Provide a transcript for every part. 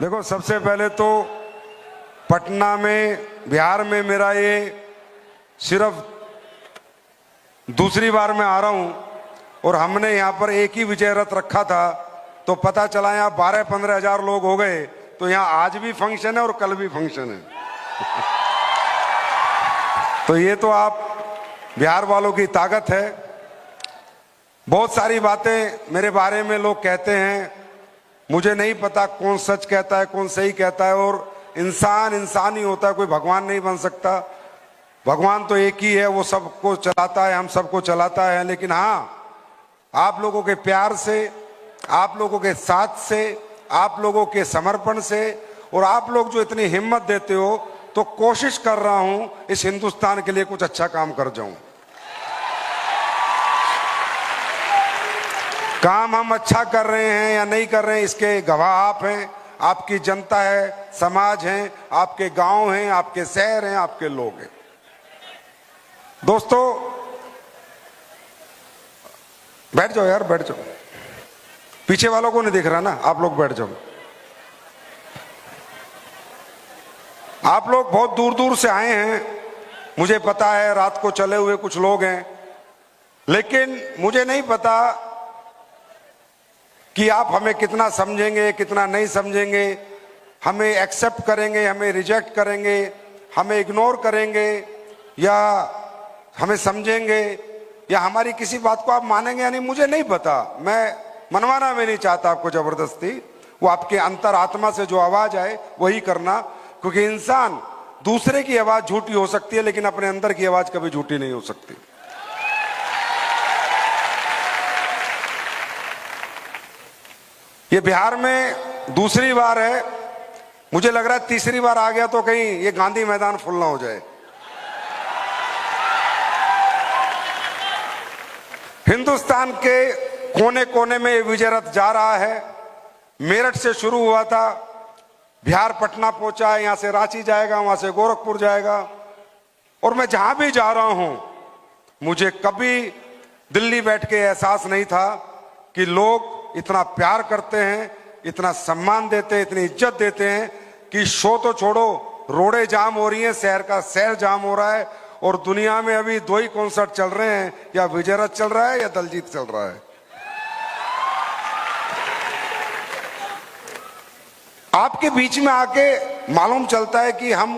देखो, सबसे पहले तो पटना में, बिहार में मेरा ये सिर्फ दूसरी बार मैं आ रहा हूं और हमने यहां पर एक ही विजय रथ रखा था, तो पता चला यहां 12-15 हजार लोग हो गए। तो यहां आज भी फंक्शन है और कल भी फंक्शन है। तो ये तो आप बिहार वालों की ताकत है। बहुत सारी बातें मेरे बारे में लोग कहते हैं, मुझे नहीं पता कौन सच कहता है कौन सही कहता है। और इंसान इंसान ही होता है, कोई भगवान नहीं बन सकता। भगवान तो एक ही है, वो सबको चलाता है, हम सबको चलाता है। लेकिन हाँ, आप लोगों के प्यार से, आप लोगों के साथ से, आप लोगों के समर्पण से, और आप लोग जो इतनी हिम्मत देते हो, तो कोशिश कर रहा हूं इस हिंदुस्तान के लिए कुछ अच्छा काम कर जाऊं। काम हम अच्छा कर रहे हैं या नहीं कर रहे हैं, इसके गवाह आप हैं, आपकी जनता है, समाज है, आपके गांव हैं, आपके शहर हैं, आपके लोग हैं। दोस्तों, बैठ जाओ यार, बैठ जाओ। पीछे वालों को नहीं दिख रहा ना, आप लोग बैठ जाओ। आप लोग बहुत दूर दूर से आए हैं, मुझे पता है, रात को चले हुए कुछ लोग हैं। लेकिन मुझे नहीं पता कि आप हमें कितना समझेंगे, कितना नहीं समझेंगे, हमें एक्सेप्ट करेंगे, हमें रिजेक्ट करेंगे, हमें इग्नोर करेंगे, या हमें समझेंगे, या हमारी किसी बात को आप मानेंगे या नहीं, मुझे नहीं पता। मैं मनवाना भी नहीं चाहता आपको जबरदस्ती। वो आपके अंतर आत्मा से जो आवाज आए वही करना, क्योंकि इंसान दूसरे की आवाज झूठी हो सकती है, लेकिन अपने अंदर की आवाज कभी झूठी नहीं हो सकती। ये बिहार में दूसरी बार है, मुझे लग रहा है तीसरी बार आ गया तो कहीं ये गांधी मैदान फुल ना हो जाए। हिंदुस्तान के कोने कोने में ये विजय रथ जा रहा है। मेरठ से शुरू हुआ था, बिहार पटना पहुंचा है, यहां से रांची जाएगा, वहां से गोरखपुर जाएगा। और मैं जहां भी जा रहा हूं, मुझे कभी दिल्ली बैठ के एहसास नहीं था कि लोग इतना प्यार करते हैं, इतना सम्मान देते हैं, इतनी इज्जत देते हैं कि शो तो छोड़ो, रोडें जाम हो रही हैं, शहर का शहर जाम हो रहा है। और दुनिया में अभी 2 ही कॉन्सर्ट चल रहे हैं, या विजय रथ चल रहा है या दलजीत चल रहा है। आपके बीच में आके मालूम चलता है कि हम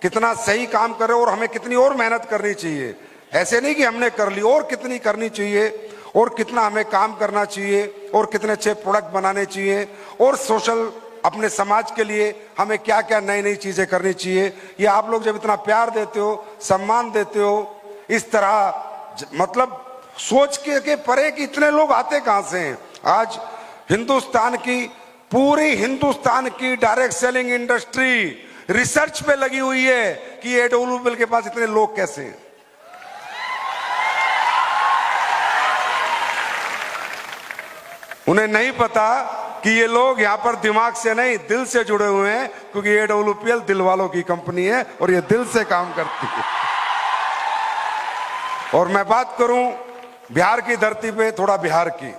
कितना सही काम कर रहे हैं और हमें कितनी और मेहनत करनी चाहिए। ऐसे नहीं कि हमने कर ली, और कितनी करनी चाहिए, और कितना हमें काम करना चाहिए, और कितने अच्छे प्रोडक्ट बनाने चाहिए, और सोशल अपने समाज के लिए हमें क्या क्या नई नई चीजें करनी चाहिए। ये आप लोग जब इतना प्यार देते हो, सम्मान देते हो, इस तरह मतलब सोच के परे कि इतने लोग आते कहां से हैं। आज हिंदुस्तान की, पूरी हिंदुस्तान की डायरेक्ट सेलिंग इंडस्ट्री रिसर्च पे लगी हुई है कि AWL के पास इतने लोग कैसे हैं। उन्हें नहीं पता कि ये लोग यहां पर दिमाग से नहीं, दिल से जुड़े हुए हैं, क्योंकि AWL दिल वालों की कंपनी है और ये दिल से काम करती है। और मैं बात करूं बिहार की धरती पे, थोड़ा बिहार की,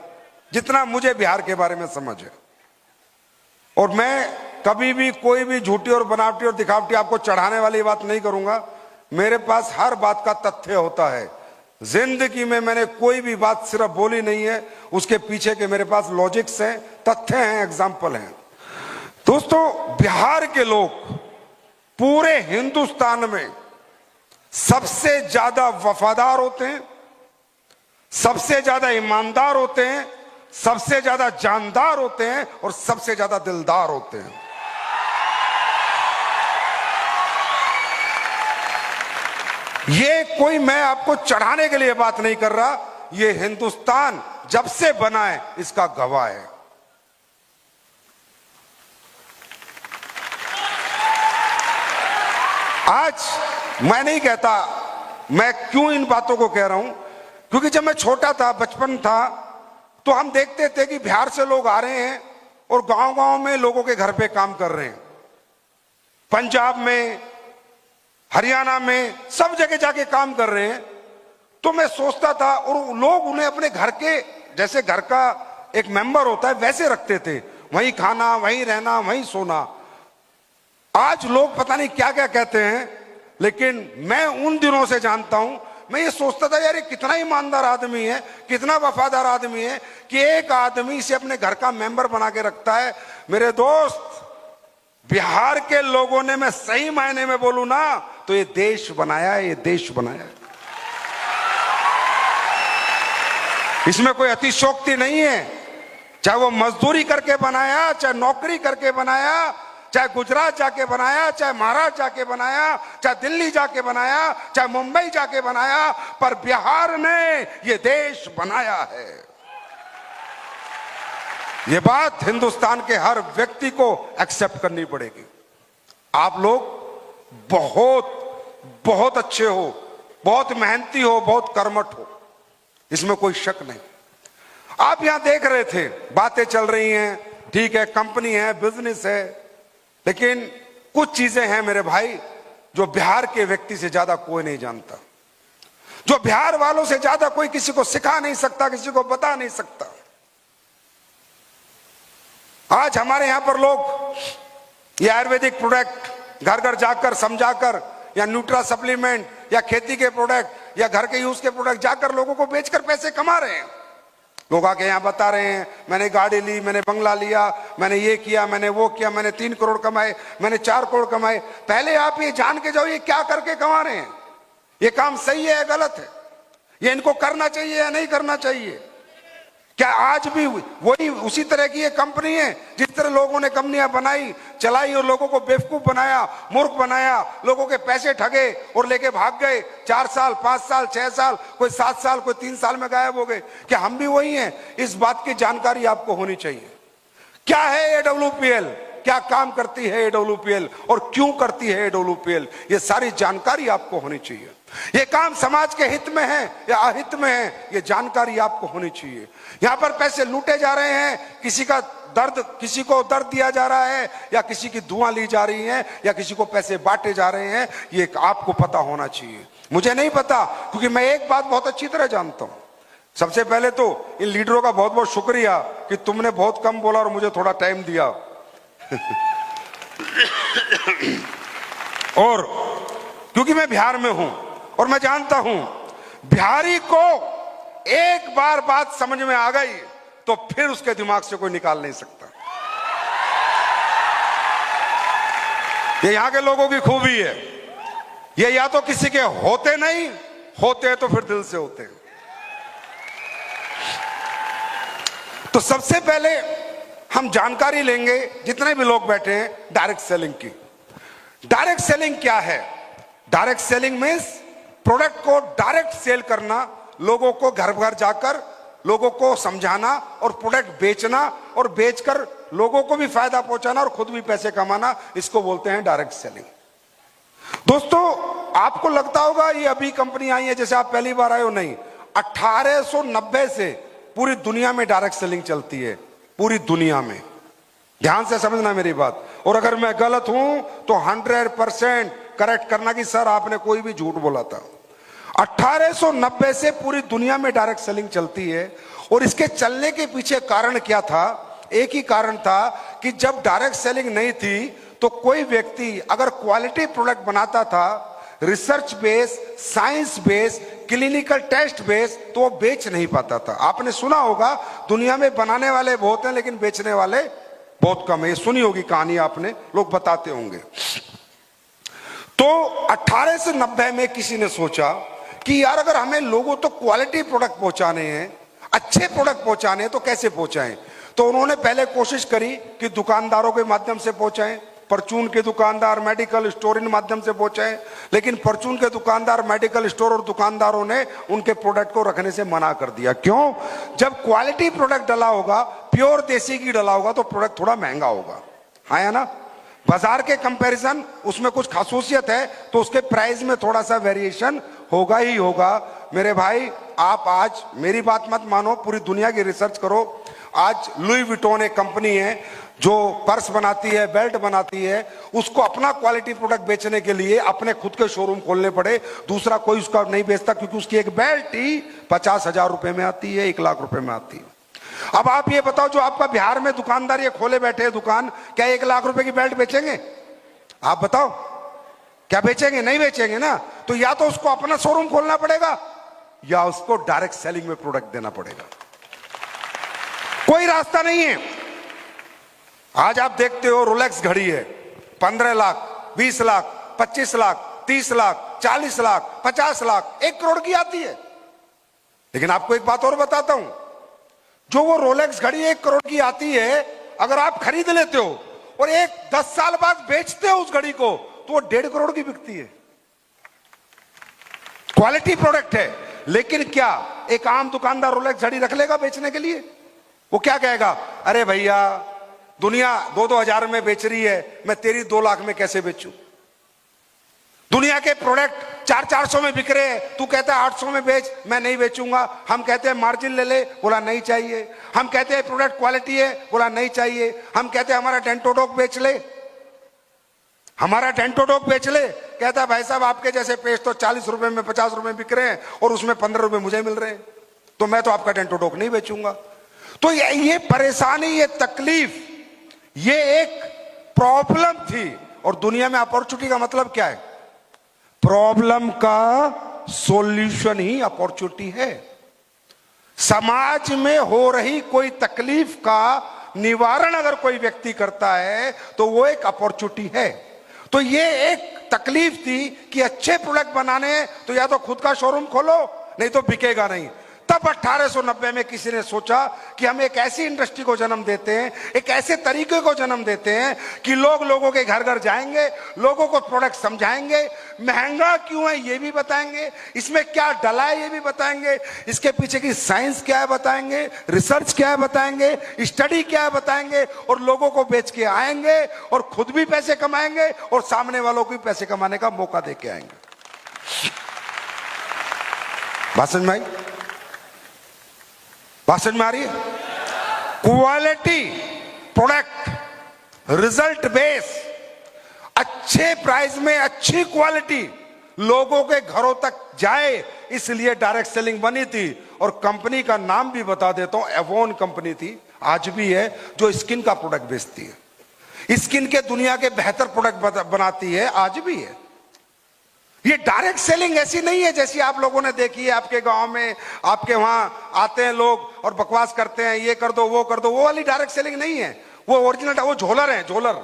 जितना मुझे बिहार के बारे में समझ है। और मैं कभी भी कोई भी झूठी और बनावटी और दिखावटी आपको चढ़ाने वाली बात नहीं करूंगा। मेरे पास हर बात का तथ्य होता है। जिंदगी में मैंने कोई भी बात सिर्फ बोली नहीं है, उसके पीछे के मेरे पास लॉजिक्स हैं, तथ्य हैं, एग्जाम्पल हैं। दोस्तों, बिहार के लोग पूरे हिंदुस्तान में सबसे ज्यादा वफादार होते हैं, सबसे ज्यादा ईमानदार होते हैं, सबसे ज्यादा जानदार होते हैं, और सबसे ज्यादा दिलदार होते हैं। ये कोई मैं आपको चढ़ाने के लिए बात नहीं कर रहा, ये हिंदुस्तान जब से बना है इसका गवाह है। आज मैं नहीं कहता, मैं क्यों इन बातों को कह रहा हूं, क्योंकि जब मैं छोटा था, बचपन था, तो हम देखते थे कि बिहार से लोग आ रहे हैं और गांव-गांव में लोगों के घर पे काम कर रहे हैं। पंजाब में, हरियाणा में, सब जगह जाके काम कर रहे हैं। तो मैं सोचता था, और लोग उन्हें अपने घर के, जैसे घर का एक मेंबर होता है वैसे रखते थे। वहीं खाना, वहीं रहना, वहीं सोना। आज लोग पता नहीं क्या क्या कहते हैं, लेकिन मैं उन दिनों से जानता हूं, मैं ये सोचता था यार ये कितना ईमानदार आदमी है, कितना वफादार आदमी है कि एक आदमी से अपने घर का मेंबर बना के रखता है। मेरे दोस्त, बिहार के लोगों ने, मैं सही मायने में बोलूं ना, तो ये देश बनाया है, ये देश बनाया है। इसमें कोई अतिशयोक्ति नहीं है। चाहे वो मजदूरी करके बनाया, चाहे नौकरी करके बनाया, चाहे गुजरात जाके बनाया, चाहे महाराष्ट्र जाके बनाया, चाहे दिल्ली जाके बनाया, चाहे मुंबई जाके बनाया, पर बिहार ने ये देश बनाया है। ये बात हिंदुस्तान के हर व्यक्ति को एक्सेप्ट करनी पड़ेगी। आप लोग बहुत बहुत अच्छे हो, बहुत मेहनती हो, बहुत कर्मठ हो, इसमें कोई शक नहीं। आप यहां देख रहे थे, बातें चल रही हैं, ठीक है, कंपनी है, बिजनेस है, लेकिन कुछ चीजें हैं मेरे भाई जो बिहार के व्यक्ति से ज्यादा कोई नहीं जानता, जो बिहार वालों से ज्यादा कोई किसी को सिखा नहीं सकता, किसी को बता नहीं सकता। आज हमारे यहां पर लोग ये आयुर्वेदिक प्रोडक्ट घर घर जाकर समझाकर, या न्यूट्रा सप्लीमेंट, या खेती के प्रोडक्ट, या घर के यूज के प्रोडक्ट जाकर लोगों को बेचकर पैसे कमा रहे हैं। लोग आके यहां बता रहे हैं, मैंने गाड़ी ली, मैंने बंगला लिया, मैंने ये किया, मैंने वो किया, मैंने 3 करोड़ कमाए, मैंने 4 करोड़ कमाए। पहले आप ये जान के जाओ ये क्या करके कमा रहे हैं, ये काम सही है या गलत है, ये इनको करना चाहिए या नहीं करना चाहिए। क्या आज भी वही उसी तरह की ये कंपनी है जिस तरह लोगों ने कंपनियां बनाई, चलाई और लोगों को बेवकूफ बनाया, मूर्ख बनाया, लोगों के पैसे ठगे और लेके भाग गए। 4 साल, 5 साल, 6 साल, कोई 7 साल, कोई 3 साल में गायब हो गए। क्या हम भी वही हैं? इस बात की जानकारी आपको होनी चाहिए। क्या है AWPL, क्या काम करती है AWPL और क्यों करती है AWPL, ये सारी जानकारी आपको होनी चाहिए। ये काम समाज के हित में है या अहित में है, ये जानकारी आपको होनी चाहिए। यहां पर पैसे लूटे जा रहे हैं, किसी को दर्द दिया जा रहा है, या किसी की दुआ ली जा रही है, या किसी को पैसे बांटे जा रहे हैं, ये आपको पता होना चाहिए। मुझे नहीं पता, क्योंकि मैं एक बात बहुत अच्छी तरह जानता हूं। सबसे पहले तो इन लीडरों का बहुत बहुत शुक्रिया कि तुमने बहुत कम बोला और मुझे थोड़ा टाइम दिया। और क्योंकि मैं बिहार में हूं और मैं जानता हूं, बिहारी को एक बार बात समझ में आ गई तो फिर उसके दिमाग से कोई निकाल नहीं सकता। ये यहां के लोगों की खूबी है। ये या तो किसी के होते नहीं, होते तो फिर दिल से होते हैं। तो सबसे पहले हम जानकारी लेंगे, जितने भी लोग बैठे हैं, डायरेक्ट सेलिंग की। डायरेक्ट सेलिंग क्या है? डायरेक्ट सेलिंग मीन्स प्रोडक्ट को डायरेक्ट सेल करना, लोगों को घर घर जाकर लोगों को समझाना और प्रोडक्ट बेचना, और बेचकर लोगों को भी फायदा पहुंचाना और खुद भी पैसे कमाना, इसको बोलते हैं डायरेक्ट सेलिंग। दोस्तों, आपको लगता होगा ये अभी कंपनी आई है, जैसे आप पहली बार आए हो, नहीं। 1890 से पूरी दुनिया में डायरेक्ट सेलिंग चलती है, पूरी दुनिया में। ध्यान से समझना मेरी बात, और अगर मैं गलत हूं तो 100% करेक्ट करना कि सर आपने कोई भी झूठ बोला था। 1890 से पूरी दुनिया में डायरेक्ट सेलिंग चलती है। और इसके चलने के पीछे कारण क्या था? एक ही कारण था कि जब डायरेक्ट सेलिंग नहीं थी तो कोई व्यक्ति अगर क्वालिटी प्रोडक्ट बनाता था, research base, science base, clinical test base, तो वो बेच नहीं पाता था। आपने सुना होगा, दुनिया में बनाने वाले बहुत हैं लेकिन बेचने वाले बहुत कम है। ये सुनी होगी कहानी आपने, लोग बताते होंगे। तो 1890 में किसी ने सोचा कि यार अगर हमें लोगों तो क्वालिटी प्रोडक्ट पहुंचाने हैं, अच्छे प्रोडक्ट पहुंचाने हैं, तो कैसे पहुंचाएं? तो उन्होंने पहले कोशिश करी कि दुकानदारों के माध्यम से पहुंचाएं, परचून के दुकानदार, मेडिकल स्टोर, इन माध्यम से पहुंचाएं। लेकिन परचून के दुकानदार, मेडिकल स्टोर और दुकानदारों ने उनके प्रोडक्ट को रखने से मना कर दिया। क्यों? जब क्वालिटी प्रोडक्ट डला होगा, प्योर देसी घी डला होगा, तो प्रोडक्ट थोड़ा महंगा होगा, हाँ या ना? बाजार के कंपैरिजन उसमें कुछ खासूसियत है तो उसके प्राइस में थोड़ा सा वेरिएशन होगा ही होगा। मेरे भाई, आप आज मेरी बात मत मानो, पूरी दुनिया की रिसर्च करो। आज लुई विटोन एक कंपनी है जो पर्स बनाती है, बेल्ट बनाती है, उसको अपना क्वालिटी प्रोडक्ट बेचने के लिए अपने खुद के शोरूम खोलने पड़े। दूसरा कोई उसका नहीं बेचता, क्योंकि उसकी एक बेल्ट ही 50,000 रुपए में आती है, 1 लाख रुपए में आती है। अब आप ये बताओ, जो आपका बिहार में दुकानदार ये खोले बैठे हैं दुकान, क्या 1 लाख रुपए की बेल्ट बेचेंगे? आप बताओ, क्या बेचेंगे? नहीं बेचेंगे ना। तो या तो उसको अपना शोरूम खोलना पड़ेगा या उसको डायरेक्ट सेलिंग में प्रोडक्ट देना पड़ेगा, कोई रास्ता नहीं है। आज आप देखते हो रोलेक्स घड़ी है 15 लाख, 20 लाख, 25 लाख, 30 लाख, 40 लाख, 50 लाख, 1 करोड़ की आती है। लेकिन आपको एक बात और बताता हूं, जो वो रोलेक्स घड़ी 1 करोड़ की आती है, अगर आप खरीद लेते हो और 10 साल बाद बेचते हो उस घड़ी को, तो वो 1.5 करोड़ की बिकती है। क्वालिटी प्रोडक्ट है। लेकिन क्या एक आम दुकानदार रोलेक्स घड़ी रख लेगा बेचने के लिए? वो क्या कहेगा, अरे भैया दुनिया 2-2 हजार में बेच रही है, मैं तेरी 2 लाख में कैसे बेचूं? दुनिया के प्रोडक्ट 400-400 में बिक रहे हैं, तू कहता है 800 में बेच, मैं नहीं बेचूंगा। हम कहते हैं मार्जिन ले ले, बोला नहीं चाहिए। हम कहते हैं प्रोडक्ट क्वालिटी है, बोला नहीं चाहिए। हम कहते हैं हमारा डेंटोडोक बेच ले, हमारा डेंटोडोक बेच ले, कहता है भाई साहब आपके जैसे पेस्ट तो 40 रुपए में 50 रुपए में बिक रहे हैं और उसमें 15 रुपए मुझे मिल रहे हैं, तो मैं तो आपका डेंटोडोक नहीं बेचूंगा। तो ये परेशानी, ये तकलीफ, ये एक प्रॉब्लम थी। और दुनिया में अपॉर्चुनिटी का मतलब क्या है? प्रॉब्लम का सॉल्यूशन ही अपॉर्चुनिटी है। समाज में हो रही कोई तकलीफ का निवारण अगर कोई व्यक्ति करता है तो वो एक अपॉर्चुनिटी है। तो ये एक तकलीफ थी कि अच्छे प्रोडक्ट बनाने हैं तो या तो खुद का शोरूम खोलो, नहीं तो बिकेगा नहीं। तब 1890 में किसी ने सोचा कि हम एक ऐसी इंडस्ट्री को जन्म देते हैं, एक ऐसे तरीके को जन्म देते हैं कि लोग लोगों के घर घर जाएंगे, लोगों को प्रोडक्ट समझाएंगे, महंगा क्यों है ये भी बताएंगे, इसमें क्या डला है ये भी बताएंगे, इसके पीछे की साइंस क्या है बताएंगे, रिसर्च क्या है बताएंगे, स्टडी क्या है बताएंगे, और लोगों को बेच के आएंगे और खुद भी पैसे कमाएंगे और सामने वालों को भी पैसे कमाने का मौका दे के आएंगे। बात समझ में आई? बात समझ में आ रही है? क्वालिटी प्रोडक्ट, रिजल्ट बेस, अच्छे प्राइस में अच्छी क्वालिटी लोगों के घरों तक जाए, इसलिए डायरेक्ट सेलिंग बनी थी। और कंपनी का नाम भी बता देता हूं, एवोन कंपनी थी, आज भी है, जो स्किन का प्रोडक्ट बेचती है, स्किन के दुनिया के बेहतर प्रोडक्ट बनाती है, आज भी है। ये डायरेक्ट सेलिंग ऐसी नहीं है जैसी आप लोगों ने देखी है आपके गांव में, आपके वहां आते हैं लोग और बकवास करते हैं, ये कर दो वो कर दो, वो वाली डायरेक्ट सेलिंग नहीं है। वो ओरिजिनल, वो झोलर है, झोलर।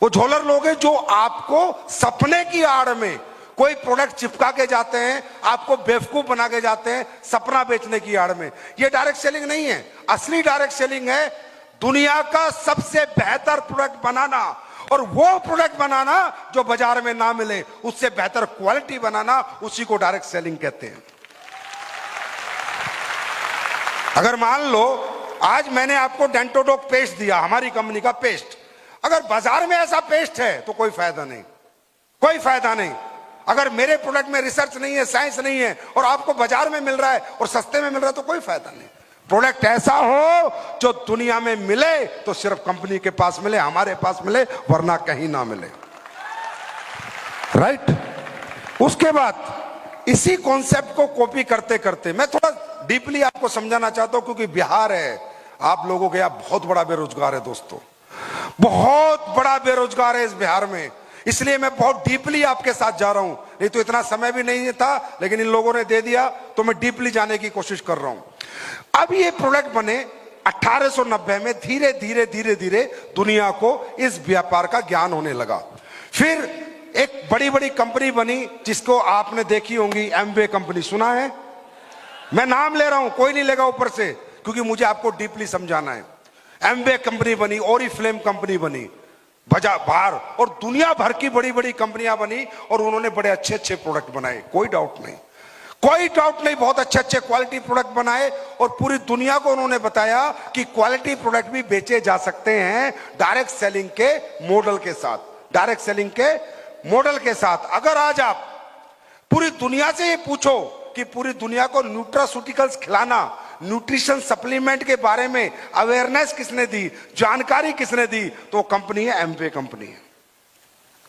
वो झोलर लोग हैं जो आपको सपने की आड़ में कोई प्रोडक्ट चिपका के जाते हैं, आपको बेवकूफ बना के जाते हैं सपना बेचने की आड़ में। ये डायरेक्ट सेलिंग नहीं है। असली डायरेक्ट सेलिंग है दुनिया का सबसे बेहतर प्रोडक्ट बनाना, और वो प्रोडक्ट बनाना जो बाजार में ना मिले, उससे बेहतर क्वालिटी बनाना, उसी को डायरेक्ट सेलिंग कहते हैं। अगर मान लो आज मैंने आपको डेंटोडोक पेस्ट दिया, हमारी कंपनी का पेस्ट, अगर बाजार में ऐसा पेस्ट है तो कोई फायदा नहीं, कोई फायदा नहीं। अगर मेरे प्रोडक्ट में रिसर्च नहीं है, साइंस नहीं है, और आपको बाजार में मिल रहा है और सस्ते में मिल रहा है, तो कोई फायदा नहीं। प्रोडक्ट ऐसा हो जो दुनिया में मिले तो सिर्फ कंपनी के पास मिले, हमारे पास मिले, वरना कहीं ना मिले। राइट? उसके बाद इसी कॉन्सेप्ट को कॉपी करते करते मैं थोड़ा डीपली आपको समझाना चाहता हूं, क्योंकि बिहार है, आप लोगों के यहां बहुत बड़ा बेरोजगार है दोस्तों, बहुत बड़ा बेरोजगार है इस बिहार में। इसलिए मैं बहुत डीपली आपके साथ जा रहा हूं, नहीं तो इतना समय भी नहीं था, लेकिन इन लोगों ने दे दिया तो मैं डीपली जाने की कोशिश कर रहा हूं। अब ये प्रोडक्ट बने 1890 में, धीरे धीरे धीरे धीरे दुनिया को इस व्यापार का ज्ञान होने लगा। फिर एक बड़ी बड़ी कंपनी बनी जिसको आपने देखी होंगी, एमवे कंपनी, सुना है? मैं नाम ले रहा हूं, कोई नहीं लेगा ऊपर से, क्योंकि मुझे आपको डीपली समझाना है। एमवे कंपनी बनी, ओरिफ्लेम कंपनी बनी, बाहर और दुनिया भर की बड़ी बड़ी कंपनियां बनी और उन्होंने बड़े अच्छे अच्छे प्रोडक्ट बनाए, कोई डाउट नहीं, कोई डाउट नहीं, बहुत अच्छे अच्छे क्वालिटी प्रोडक्ट बनाए और पूरी दुनिया को उन्होंने बताया कि क्वालिटी प्रोडक्ट भी बेचे जा सकते हैं डायरेक्ट सेलिंग के मॉडल के साथ, डायरेक्ट सेलिंग के मॉडल के साथ। अगर आज आप पूरी दुनिया से ये पूछो कि पूरी दुनिया को न्यूट्रास्यूटिकल्स खिलाना, न्यूट्रिशन सप्लीमेंट के बारे में अवेयरनेस किसने दी, जानकारी किसने दी, तो कंपनी है एमवे कंपनी है,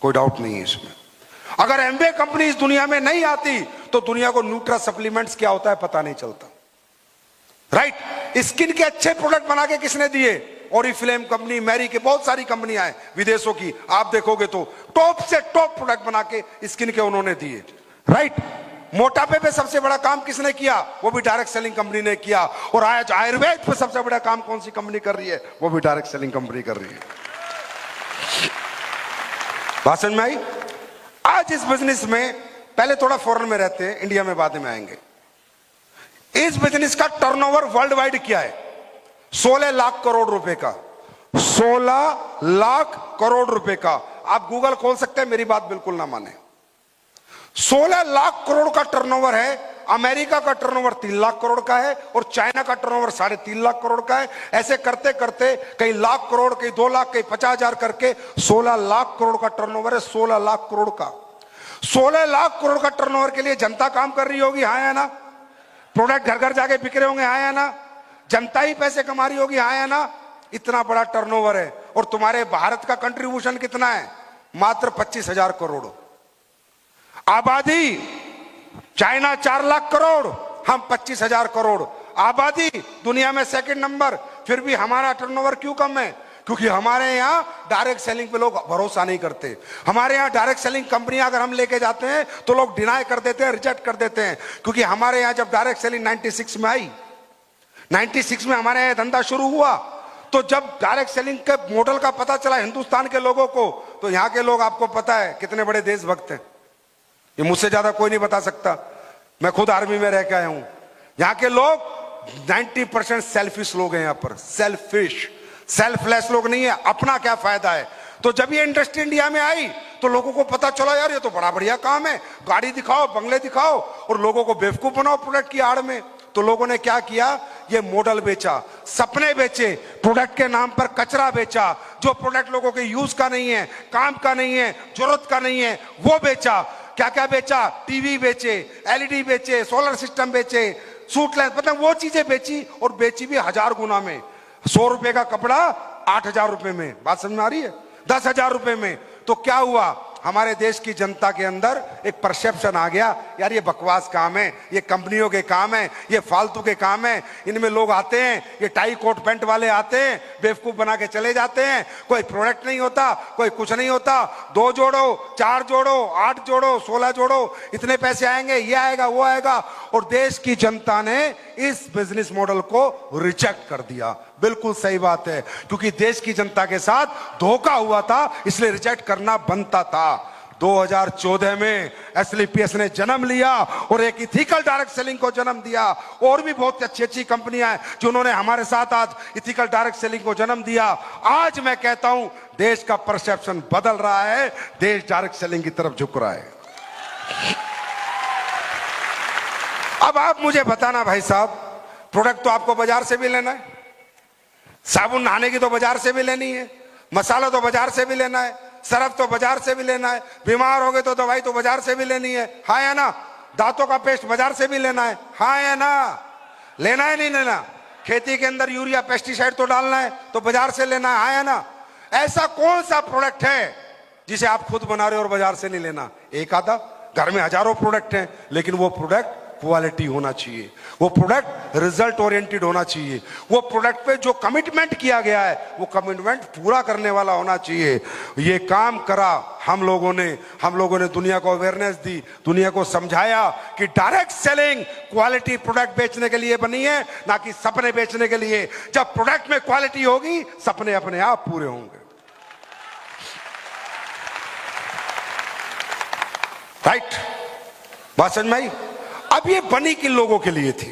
कोई डाउट नहीं है इसमें। अगर एमवे कंपनी इस दुनिया में नहीं आती तो दुनिया को न्यूट्रा सप्लीमेंट्स क्या होता है पता नहीं चलता। राइट। स्किन के अच्छे प्रोडक्ट बना के किसने दिए? ओरिफ्लेम कंपनी, मैरी के बहुत सारी कंपनियां हैं विदेशों की, आप देखोगे तो टॉप से टॉप प्रोडक्ट बना के स्किन के उन्होंने दिए, राइट। मोटापे पे सबसे बड़ा काम किसने किया? वो भी डायरेक्ट सेलिंग कंपनी ने किया। और आज आयुर्वेद पे सबसे बड़ा काम कौन सी कंपनी कर रही है? वो भी डायरेक्ट सेलिंग कंपनी कर रही है। बात समझ में आई? आज इस बिजनेस में, पहले थोड़ा फॉरेन में रहते हैं, इंडिया में बाद में आएंगे। इस बिजनेस का टर्नओवर वर्ल्ड वाइड क्या है? 16 लाख करोड़ रुपए का। 16 लाख करोड़ रुपए का। आप गूगल खोल सकते हैं, मेरी बात बिल्कुल ना माने। 16 लाख करोड़ का टर्नओवर है। अमेरिका का टर्नओवर 3 लाख करोड़ का है और चाइना का टर्नओवर 3.5 लाख करोड़ का है। ऐसे करते करते कई लाख करोड़, कई 2 लाख, कई 50,000 करके 16 लाख करोड़ का टर्नओवर है। 16 लाख करोड़ का। 16 लाख करोड़ का टर्नओवर के लिए जनता काम कर रही होगी, हाँ या ना? प्रोडक्ट घर घर जाके बिक रहे होंगे, हाँ या ना? जनता ही पैसे कमा रही होगी, हाँ या ना? इतना बड़ा टर्नओवर है। और तुम्हारे भारत का कंट्रीब्यूशन कितना है? मात्र 25,000 करोड़। आबादी चाइना 4 लाख करोड़, हम 25,000 करोड़। आबादी दुनिया में सेकंड नंबर, फिर भी हमारा टर्नओवर क्यों कम है? क्योंकि हमारे यहाँ डायरेक्ट सेलिंग पे लोग भरोसा नहीं करते। हमारे यहाँ डायरेक्ट सेलिंग कंपनियां अगर हम लेके जाते हैं तो लोग डिनाई कर देते हैं, रिजेक्ट कर देते हैं। क्योंकि हमारे यहाँ जब डायरेक्ट सेलिंग 96 में आई, 96 में हमारे यहाँ धंधा शुरू हुआ, तो जब डायरेक्ट सेलिंग के मॉडल का पता चला हिंदुस्तान के लोगों को, तो यहाँ के लोग, आपको पता है कितने बड़े देशभक्त हैं, ये मुझसे ज्यादा कोई नहीं बता सकता। मैं खुद आर्मी में रह के आया हूं। यहाँ के लोग 90% सेल्फिश लोग हैं। यहाँ पर सेल्फिश, सेल्फलेस लोग नहीं है। अपना क्या फायदा है? तो जब ये इंडस्ट्री इंडिया में आई तो लोगों को पता चला, यार ये तो बड़ा बढ़िया काम है, गाड़ी दिखाओ, बंगले दिखाओ और लोगों को बेवकूफ बनाओ प्रोडक्ट की आड़ में। तो लोगों ने क्या किया? ये मॉडल बेचा, सपने बेचे, प्रोडक्ट के नाम पर कचरा बेचा। जो प्रोडक्ट लोगों के यूज का नहीं है, काम का नहीं है, जरूरत का नहीं है, वो बेचा। क्या क्या बेचा? टीवी बेचे, एलईडी बेचे, सोलर सिस्टम बेचे, सूट लेंस, मतलब वो चीजें बेची, और बेची भी 1000 गुना में। 100 रुपए का कपड़ा 8000 रुपए में। बात समझ में आ रही है? 10,000 रुपए में। तो क्या हुआ? हमारे देश की जनता के अंदर एक परसेप्शन आ गया, यार ये बकवास काम है, ये कंपनियों के काम है, ये फालतू के काम है, इनमें लोग आते हैं, ये टाई कोट पैंट वाले आते हैं, बेवकूफ बना के चले जाते हैं, कोई प्रोडक्ट नहीं होता, कोई कुछ नहीं होता। 2 जोड़ो, 4 जोड़ो, 8 जोड़ो, 16 जोड़ो, इतने पैसे आएंगे, ये आएगा, वो आएगा। और देश की जनता ने इस बिजनेस मॉडल को रिजेक्ट कर दिया। बिल्कुल सही बात है, क्योंकि देश की जनता के साथ धोखा हुआ था, इसलिए रिजेक्ट करना बनता था। 2014 में एसलीपीएस ने जन्म लिया और एक इथिकल डायरेक्ट सेलिंग को जन्म दिया। और भी बहुत अच्छी अच्छी कंपनियां हैं जिन्होंने हमारे साथ आज इथिकल डायरेक्ट सेलिंग को जन्म दिया। आज मैं कहता हूं देश का परसेप्शन बदल रहा है, देश डायरेक्ट सेलिंग की तरफ झुक रहा है। अब आप मुझे बताना भाई साहब, प्रोडक्ट तो आपको बाजार से भी लेना है, साबुन नहाने की तो बाजार से भी लेनी है, मसाला तो बाजार से भी लेना है, सरफ तो बाजार से भी लेना है, बीमार हो गए तो दवाई तो बाजार से भी लेनी है, हाँ या ना? दांतों का पेस्ट बाजार से भी लेना है, हाँ या ना? लेना है नहीं लेना? खेती के अंदर यूरिया पेस्टिसाइड तो डालना है, तो बाजार से लेना है, हाँ या ना? ऐसा कौन सा प्रोडक्ट है जिसे आप खुद बना रहे हो और बाजार से नहीं लेना? एक आधा, घर में हजारों प्रोडक्ट हैं, लेकिन वो प्रोडक्ट क्वालिटी होना चाहिए, वो प्रोडक्ट रिजल्ट ओरिएंटेड होना चाहिए, वो प्रोडक्ट पे जो कमिटमेंट किया गया है वो कमिटमेंट पूरा करने वाला होना चाहिए। ये काम करा हम लोगों ने दुनिया को अवेयरनेस दी, दुनिया को समझाया कि डायरेक्ट सेलिंग क्वालिटी प्रोडक्ट बेचने के लिए बनी है, ना कि सपने बेचने के लिए। जब प्रोडक्ट में क्वालिटी होगी, सपने अपने आप पूरे होंगे। राइट? बात समझ में आई? अब ये बनी किन लोगों के लिए थी,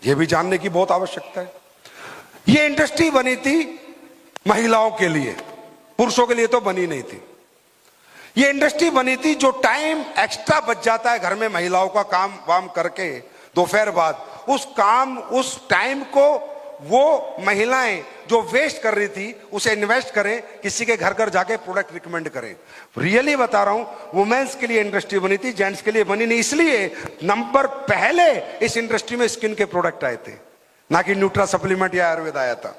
ये भी जानने की बहुत आवश्यकता है। ये इंडस्ट्री बनी थी महिलाओं के लिए, पुरुषों के लिए तो बनी नहीं थी। ये इंडस्ट्री बनी थी, जो टाइम एक्स्ट्रा बच जाता है घर में महिलाओं का काम वाम करके दोपहर बाद, उस टाइम को वो महिलाएं जो वेस्ट कर रही थी उसे इन्वेस्ट करें, किसी के घर घर जाके प्रोडक्ट रिकमेंड करें। रियली बता रहा हूं, वुमेन्स के लिए इंडस्ट्री बनी थी, जेंट्स के लिए बनी नहीं। इसलिए नंबर पहले इस इंडस्ट्री में स्किन के प्रोडक्ट आए थे, ना कि न्यूट्रा सप्लीमेंट या आयुर्वेद आया था।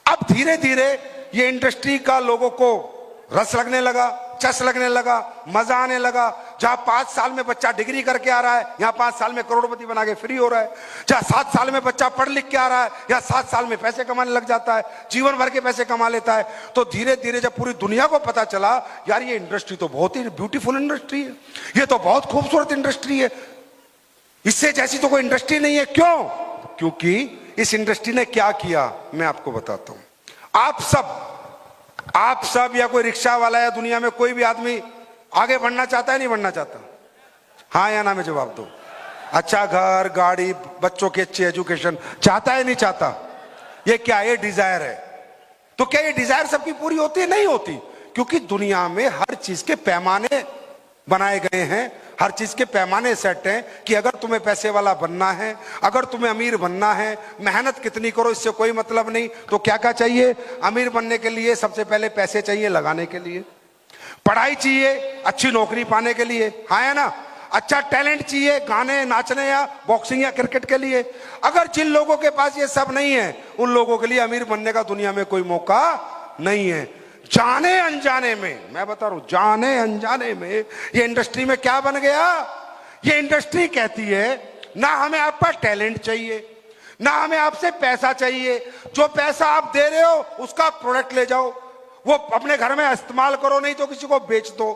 अब धीरे धीरे ये इंडस्ट्री का लोगों को रस लगने लगा, चस लगने लगा, मजा आने लगा, जहां 5 साल में बच्चा डिग्री करके आ रहा है, यहां 5 साल में करोड़पति बना के फ्री हो रहा है। जहां 7 साल में बच्चा पढ़ लिख के आ रहा है, यहां 7 साल में पैसे कमाने लग जाता है, जीवन भर के पैसे कमा लेता है। तो धीरे धीरे जब पूरी दुनिया को पता चला, यार ये इंडस्ट्री तो बहुत ही ब्यूटीफुल इंडस्ट्री है, ये तो बहुत खूबसूरत इंडस्ट्री है, इससे जैसी तो कोई इंडस्ट्री नहीं है। क्यों? क्योंकि इस इंडस्ट्री ने क्या किया, मैं आपको बताता हूं। आप सब या कोई रिक्शा वाला या दुनिया में कोई भी आदमी आगे बढ़ना चाहता है, नहीं बढ़ना चाहता? हाँ या ना में जवाब दो। अच्छा घर, गाड़ी, बच्चों की अच्छी एजुकेशन चाहता है, नहीं चाहता? ये क्या, ये डिजायर है। तो क्या ये डिजायर सबकी पूरी होती है? नहीं होती, क्योंकि दुनिया में हर चीज के पैमाने बनाए गए हैं, हर चीज के पैमाने सेट हैं कि अगर तुम्हें पैसे वाला बनना है, अगर तुम्हें अमीर बनना है, मेहनत कितनी करो इससे कोई मतलब नहीं। तो क्या क्या चाहिए अमीर बनने के लिए? सबसे पहले पैसे चाहिए लगाने के लिए, पढ़ाई चाहिए अच्छी नौकरी पाने के लिए, हाँ है ना, अच्छा टैलेंट चाहिए गाने, नाचने या बॉक्सिंग या क्रिकेट के लिए। अगर जिन लोगों के पास ये सब नहीं है, उन लोगों के लिए अमीर बनने का दुनिया में कोई मौका नहीं है। जाने अनजाने में, मैं बता रहा हूं, जाने अनजाने में ये इंडस्ट्री में क्या बन गया? ये इंडस्ट्री कहती है ना हमें आप पर टैलेंट चाहिए, ना हमें आपसे पैसा चाहिए, जो पैसा आप दे रहे हो उसका प्रोडक्ट ले जाओ, वो अपने घर में इस्तेमाल करो, नहीं तो किसी को बेच दो।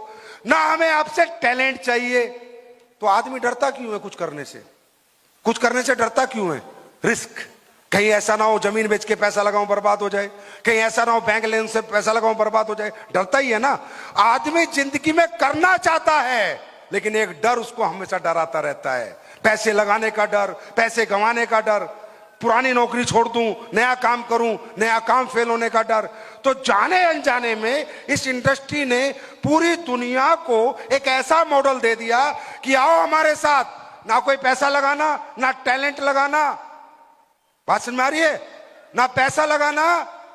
ना हमें आपसे टैलेंट चाहिए। तो आदमी डरता क्यों है कुछ करने से? कुछ करने से डरता क्यों है? रिस्क, कहीं ऐसा ना हो जमीन बेच के पैसा लगाऊं बर्बाद हो जाए, कहीं ऐसा ना हो बैंक लोन से पैसा लगाऊं बर्बाद हो जाए, डरता ही है ना। आदमी जिंदगी में करना चाहता है, लेकिन एक डर उसको हमेशा डराता रहता है, पैसे लगाने का डर, पैसे गंवाने का डर, पुरानी नौकरी छोड़ दूं, नया काम करूं, नया काम फेल होने का डर। तो जाने अनजाने में इस इंडस्ट्री ने पूरी दुनिया को एक ऐसा मॉडल दे दिया कि आओ हमारे साथ, ना कोई पैसा लगाना, ना टैलेंट लगाना। बात समझ में आ रही है? ना पैसा लगाना,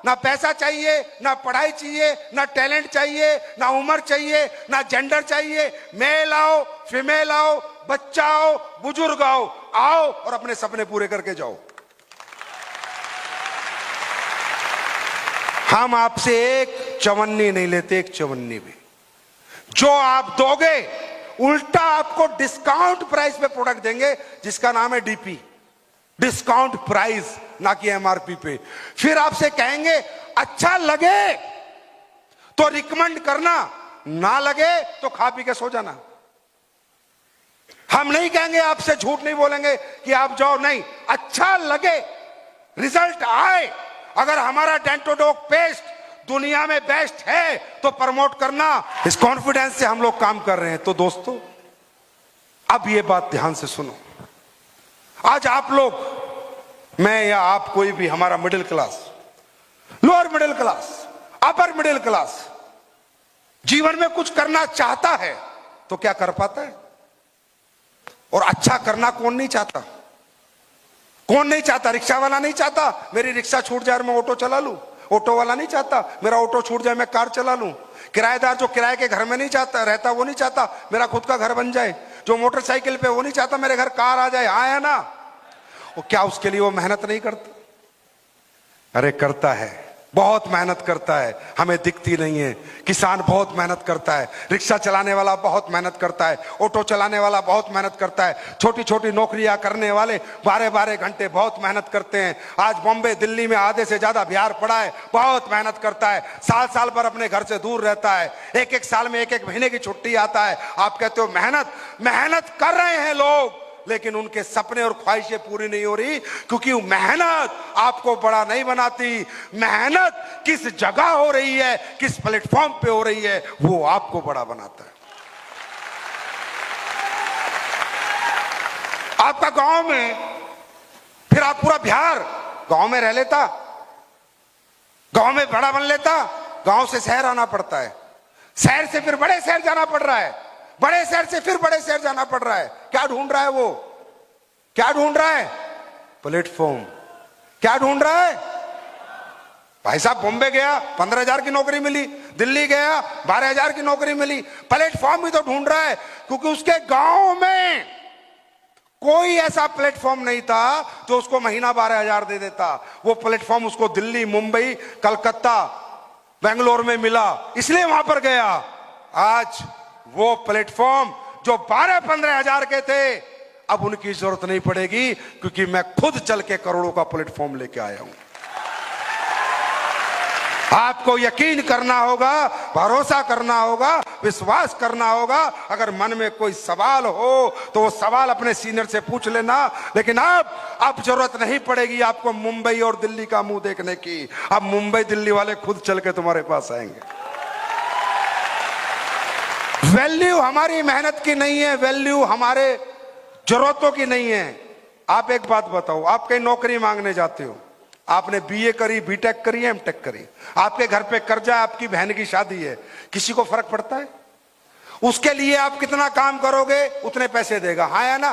ना पैसा चाहिए, ना पढ़ाई चाहिए, ना टैलेंट चाहिए, ना उम्र चाहिए, ना जेंडर चाहिए। मेल आओ, फीमेल आओ, बच्चा आओ, बुजुर्ग आओ, आओ और अपने सपने पूरे करके जाओ। हम आपसे एक चवन्नी नहीं लेते, एक चवन्नी भी। जो आप दोगे उल्टा आपको डिस्काउंट प्राइस पे प्रोडक्ट देंगे, जिसका नाम है डीपी, डिस्काउंट प्राइस, ना कि एमआरपी पे। फिर आपसे कहेंगे अच्छा लगे तो रिकमेंड करना, ना लगे तो खा पी के सो जाना। हम नहीं कहेंगे, आपसे झूठ नहीं बोलेंगे कि आप जाओ, नहीं, अच्छा लगे, रिजल्ट आए। अगर हमारा डेंटोडोक पेस्ट दुनिया में बेस्ट है तो प्रमोट करना। इस कॉन्फिडेंस से हम लोग काम कर रहे हैं। तो दोस्तों अब ये बात ध्यान से सुनो। आज आप लोग, मैं या आप, कोई भी, हमारा middle class, lower middle class, upper middle class जीवन में कुछ करना चाहता है तो क्या कर पाता है? और अच्छा करना कौन नहीं चाहता? कौन नहीं चाहता? रिक्शा वाला नहीं चाहता मेरी रिक्शा छूट जाए मैं ऑटो चला लूं, ऑटो वाला नहीं चाहता मेरा ऑटो छूट जाए मैं कार चला लूं, किराएदार जो किराए के घर में नहीं चाहता रहता वो नहीं चाहता मेरा खुद का घर बन जाए, जो मोटरसाइकिल पे वो नहीं चाहता मेरे घर कार आ जाए, हाँ है ना? वो क्या उसके लिए वो मेहनत नहीं करता? अरे करता है, बहुत मेहनत करता है, हमें दिखती नहीं है। किसान बहुत मेहनत करता है, रिक्शा चलाने वाला बहुत मेहनत करता है, ऑटो चलाने वाला बहुत मेहनत करता है, छोटी छोटी नौकरियां करने वाले 12-12 घंटे बहुत मेहनत करते हैं। आज बॉम्बे दिल्ली में आधे से ज्यादा बिहार पड़ा है, बहुत मेहनत करता है, साल साल पर अपने घर से दूर रहता है, एक एक साल में एक एक महीने की छुट्टी आता है। आप कहते हो मेहनत, मेहनत कर रहे हैं लोग, लेकिन उनके सपने और ख्वाहिशें पूरी नहीं हो रही, क्योंकि मेहनत आपको बड़ा नहीं बनाती। मेहनत किस जगह हो रही है, किस प्लेटफॉर्म पे हो रही है, वो आपको बड़ा बनाता है। आपका गांव में, फिर आप पूरा बिहार गांव में रह लेता, गांव में बड़ा बन लेता, गांव से शहर आना पड़ता है, शहर से फिर बड़े शहर जाना पड़ रहा है, बड़े शहर से फिर बड़े शहर जाना पड़ रहा है। क्या ढूंढ रहा है वो? क्या ढूंढ रहा है? प्लेटफॉर्म। क्या ढूंढ रहा है? भाई साहब बॉम्बे गया 15,000 की नौकरी मिली, दिल्ली गया 12,000 की नौकरी मिली, प्लेटफॉर्म ही तो ढूंढ रहा है, क्योंकि उसके गांव में कोई ऐसा प्लेटफॉर्म नहीं था जो उसको महीना 12,000 दे देता। वो प्लेटफॉर्म उसको दिल्ली, मुंबई, कलकत्ता, बेंगलोर में मिला, इसलिए वहां पर गया। आज वो प्लेटफॉर्म जो 12-15 हजार के थे, अब उनकी जरूरत नहीं पड़ेगी, क्योंकि मैं खुद चल के करोड़ों का प्लेटफॉर्म लेके आया हूं। आपको यकीन करना होगा, भरोसा करना होगा, विश्वास करना होगा। अगर मन में कोई सवाल हो तो वो सवाल अपने सीनियर से पूछ लेना, लेकिन अब जरूरत नहीं पड़ेगी आपको मुंबई और दिल्ली का मुंह देखने की। अब मुंबई दिल्ली वाले खुद चल के तुम्हारे पास आएंगे। वैल्यू हमारी मेहनत की नहीं है, वैल्यू हमारे जरूरतों की नहीं है। आप एक बात बताओ, आप कहीं नौकरी मांगने जाते हो, आपने बीए करी, बीटेक करी, एमटेक करी, आपके घर पे कर्जा, आपकी बहन की शादी है, किसी को फर्क पड़ता है? उसके लिए आप कितना काम करोगे उतने पैसे देगा, हाँ या ना?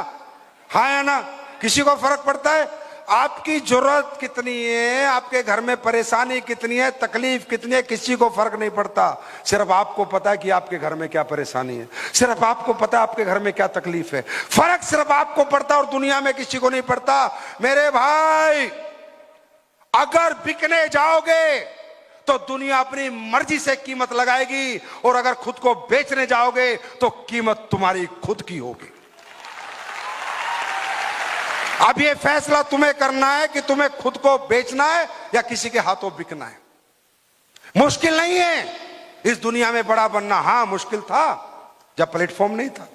हाँ या ना? किसी को फर्क पड़ता है? आपकी जरूरत कितनी है, आपके घर में परेशानी कितनी है, तकलीफ कितनी है, किसी को फर्क नहीं पड़ता। सिर्फ आपको पता है कि आपके घर में क्या परेशानी है, सिर्फ आपको पता है आपके घर में क्या तकलीफ है। फर्क सिर्फ आपको पड़ता है और दुनिया में किसी को नहीं पड़ता। मेरे भाई, अगर बिकने जाओगे तो दुनिया अपनी मर्जी से कीमत लगाएगी, और अगर खुद को बेचने जाओगे तो कीमत तुम्हारी खुद की होगी। अब ये फैसला तुम्हें करना है कि तुम्हें खुद को बेचना है या किसी के हाथों बिकना है। मुश्किल नहीं है इस दुनिया में बड़ा बनना। हाँ, मुश्किल था जब प्लेटफॉर्म नहीं था,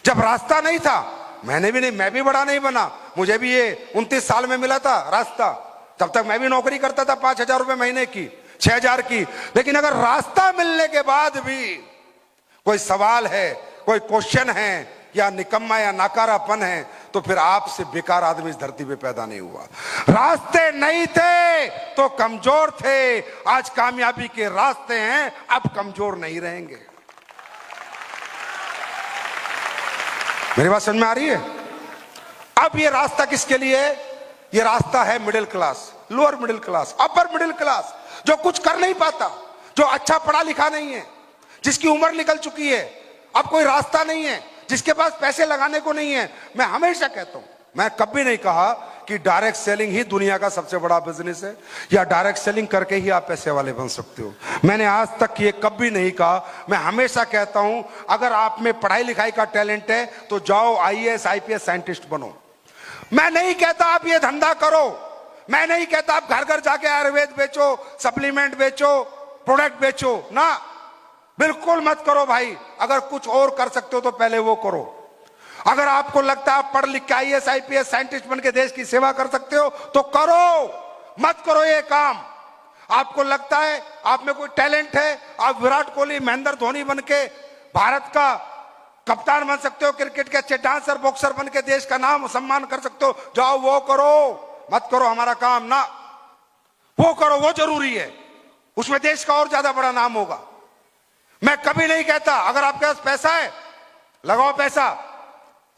जब रास्ता नहीं था। मैं भी बड़ा नहीं बना, मुझे भी ये 29 साल में मिला था रास्ता। तब तक मैं भी नौकरी करता था 5,000 रुपए महीने की, 6,000 की। लेकिन अगर रास्ता मिलने के बाद भी कोई सवाल है, कोई क्वेश्चन है, या निकम्मा या नाकारापन है, तो फिर आपसे बेकार आदमी इस धरती पे पैदा नहीं हुआ। रास्ते नहीं थे तो कमजोर थे, आज कामयाबी के रास्ते हैं, अब कमजोर नहीं रहेंगे। मेरी बात समझ में आ रही है? अब ये रास्ता किसके लिए है? ये रास्ता है middle class, lower middle class, upper middle class, जो कुछ कर नहीं पाता, जो अच्छा पढ़ा लिखा नहीं है, जिसकी उम्र निकल चुकी है, अब कोई रास्ता नहीं है, जिसके पास पैसे लगाने को नहीं है। मैं हमेशा कहता हूं, मैं कभी नहीं कहा कि डायरेक्ट सेलिंग ही दुनिया का सबसे बड़ा बिजनेस है, या डायरेक्ट सेलिंग करके ही आप पैसे वाले बन सकते हो। मैंने आज तक ये कभी नहीं कहा। मैं हमेशा कहता हूं, अगर आप में पढ़ाई लिखाई का टैलेंट है तो जाओ आईएएस आईपीएस साइंटिस्ट बनो। मैं नहीं कहता आप ये धंधा करो, मैं नहीं कहता आप घर घर जाके आयुर्वेद बेचो, सप्लीमेंट बेचो, प्रोडक्ट बेचो, ना, बिल्कुल मत करो भाई। अगर कुछ और कर सकते हो तो पहले वो करो। अगर आपको लगता है आप पढ़ लिख के आईएएस आईपीएस साइंटिस्ट बन के देश की सेवा कर सकते हो तो करो, मत करो ये काम। आपको लगता है आप में कोई टैलेंट है, आप विराट कोहली, महेंद्र धोनी बन के भारत का कप्तान बन सकते हो, क्रिकेट के अच्छे डांसर, बॉक्सर बन के देश का नाम सम्मान कर सकते हो, जाओ वो करो, मत करो हमारा काम ना। वो करो, वो जरूरी है, उसमें देश का और ज्यादा बड़ा नाम होगा। मैं कभी नहीं कहता अगर आपके पास पैसा है लगाओ पैसा,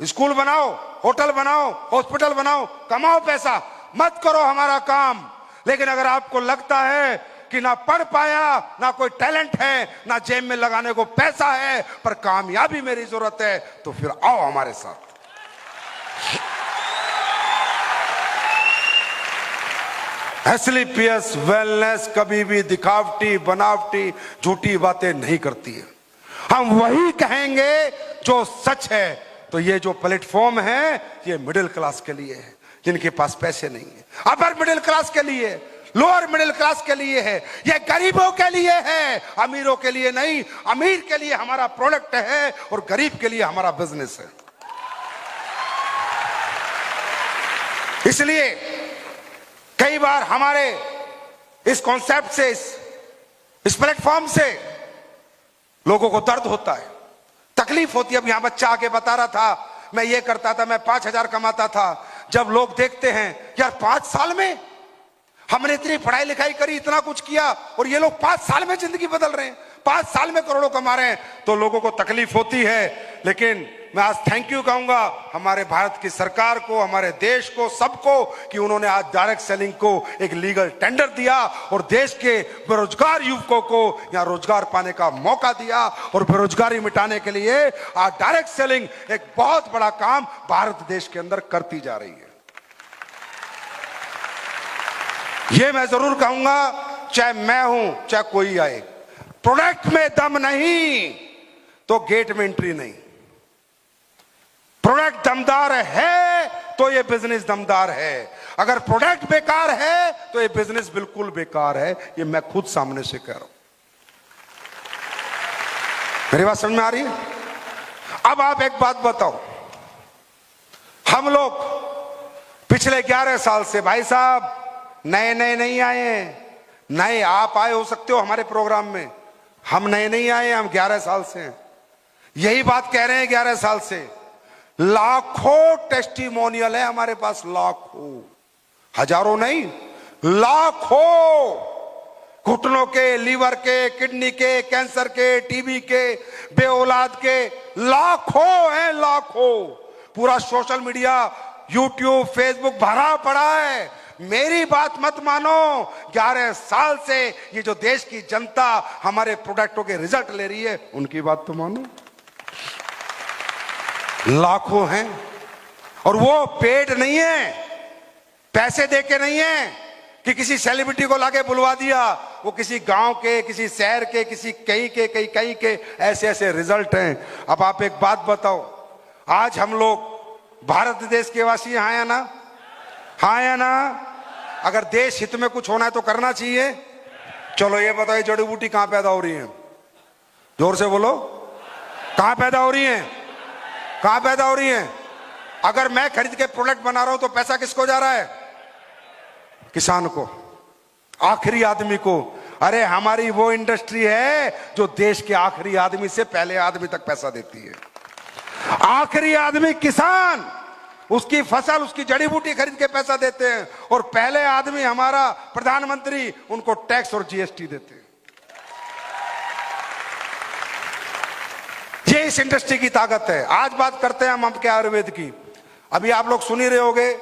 स्कूल बनाओ, होटल बनाओ, हॉस्पिटल बनाओ, कमाओ पैसा, मत करो हमारा काम। लेकिन अगर आपको लगता है कि ना पढ़ पाया, ना कोई टैलेंट है, ना जेब में लगाने को पैसा है, पर कामयाबी मेरी जरूरत है, तो फिर आओ हमारे साथ। एसलीपीएस वेलनेस कभी भी दिखावटी, बनावटी, झूठी बातें नहीं करती है। हम वही कहेंगे जो सच है। तो ये जो प्लेटफॉर्म है ये मिडिल क्लास के लिए है, जिनके पास पैसे नहीं है, अपर मिडिल क्लास के लिए, लोअर मिडिल क्लास के लिए है, ये गरीबों के लिए है, अमीरों के लिए नहीं। अमीर के लिए हमारा प्रोडक्ट है और गरीब के लिए हमारा बिजनेस है। इसलिए कई बार हमारे इस कॉन्सेप्ट से, इस प्लेटफॉर्म से लोगों को दर्द होता है, तकलीफ होती है। अब यहां बच्चा आके बता रहा था, मैं ये करता था, मैं 5,000 कमाता था। जब लोग देखते हैं यार 5 साल में हमने इतनी पढ़ाई लिखाई करी, इतना कुछ किया, और ये लोग 5 साल में जिंदगी बदल रहे हैं, 5 साल में करोड़ों कमा रहे हैं, तो लोगों को तकलीफ होती है। लेकिन मैं आज थैंक यू कहूंगा हमारे भारत की सरकार को, हमारे देश को, सबको, कि उन्होंने आज डायरेक्ट सेलिंग को एक लीगल टेंडर दिया और देश के बेरोजगार युवकों को यहां रोजगार पाने का मौका दिया, और बेरोजगारी मिटाने के लिए आज डायरेक्ट सेलिंग एक बहुत बड़ा काम भारत देश के अंदर करती जा रही है। ये मैं जरूर कहूंगा, चाहे मैं हूं चाहे कोई आए, प्रोडक्ट में दम नहीं तो गेट में एंट्री नहीं। दमदार है तो ये बिजनेस दमदार है, अगर प्रोडक्ट बेकार है तो ये बिजनेस बिल्कुल बेकार है। ये मैं खुद सामने से कह रहा हूं। मेरी बात समझ में आ रही है? अब आप एक बात बताओ, हम लोग पिछले 11 साल से भाई साहब नए नए नहीं आए हैं। नए आप आए हो सकते हो हमारे प्रोग्राम में, हम नए नहीं आए हैं, हम 11 साल से हैं। यही बात कह रहे हैं 11 साल से। लाखों टेस्टिमोनियल है हमारे पास, लाखों, हजारों नहीं, लाखों। घुटनों के, लीवर के, किडनी के, कैंसर के, टीबी के, बेऔलाद के लाखों हैं, लाखों। पूरा सोशल मीडिया, यूट्यूब, फेसबुक भरा पड़ा है। मेरी बात मत मानो, 11 साल से ये जो देश की जनता हमारे प्रोडक्टों के रिजल्ट ले रही है, उनकी बात तो मानो। लाखों हैं, और वो पेड नहीं है, पैसे देके नहीं है कि किसी सेलिब्रिटी को लाके बुलवा दिया। वो किसी गांव के, किसी शहर के, किसी कहीं के ऐसे ऐसे रिजल्ट हैं। अब आप एक बात बताओ, आज हम लोग भारत देश के वासी हाँ या ना? हाँ या ना? अगर देश हित में कुछ होना है तो करना चाहिए। चलो ये बताओ, जड़ी बूटी कहां पैदा हो रही है? जोर से बोलो, कहां पैदा हो रही है? कहां पैदा हो रही है? अगर मैं खरीद के प्रोडक्ट बना रहा हूं तो पैसा किसको जा रहा है? किसान को, आखिरी आदमी को। अरे हमारी वो इंडस्ट्री है जो देश के आखिरी आदमी से पहले आदमी तक पैसा देती है। आखिरी आदमी किसान, उसकी फसल, उसकी जड़ी बूटी खरीद के पैसा देते हैं, और पहले आदमी हमारा प्रधानमंत्री उनको टैक्स और जीएसटी देते हैं। ये इस इंडस्ट्री की ताकत है। आज बात करते हैं हम आपके आयुर्वेद की। अभी आप लोग सुन ही रहे होगे,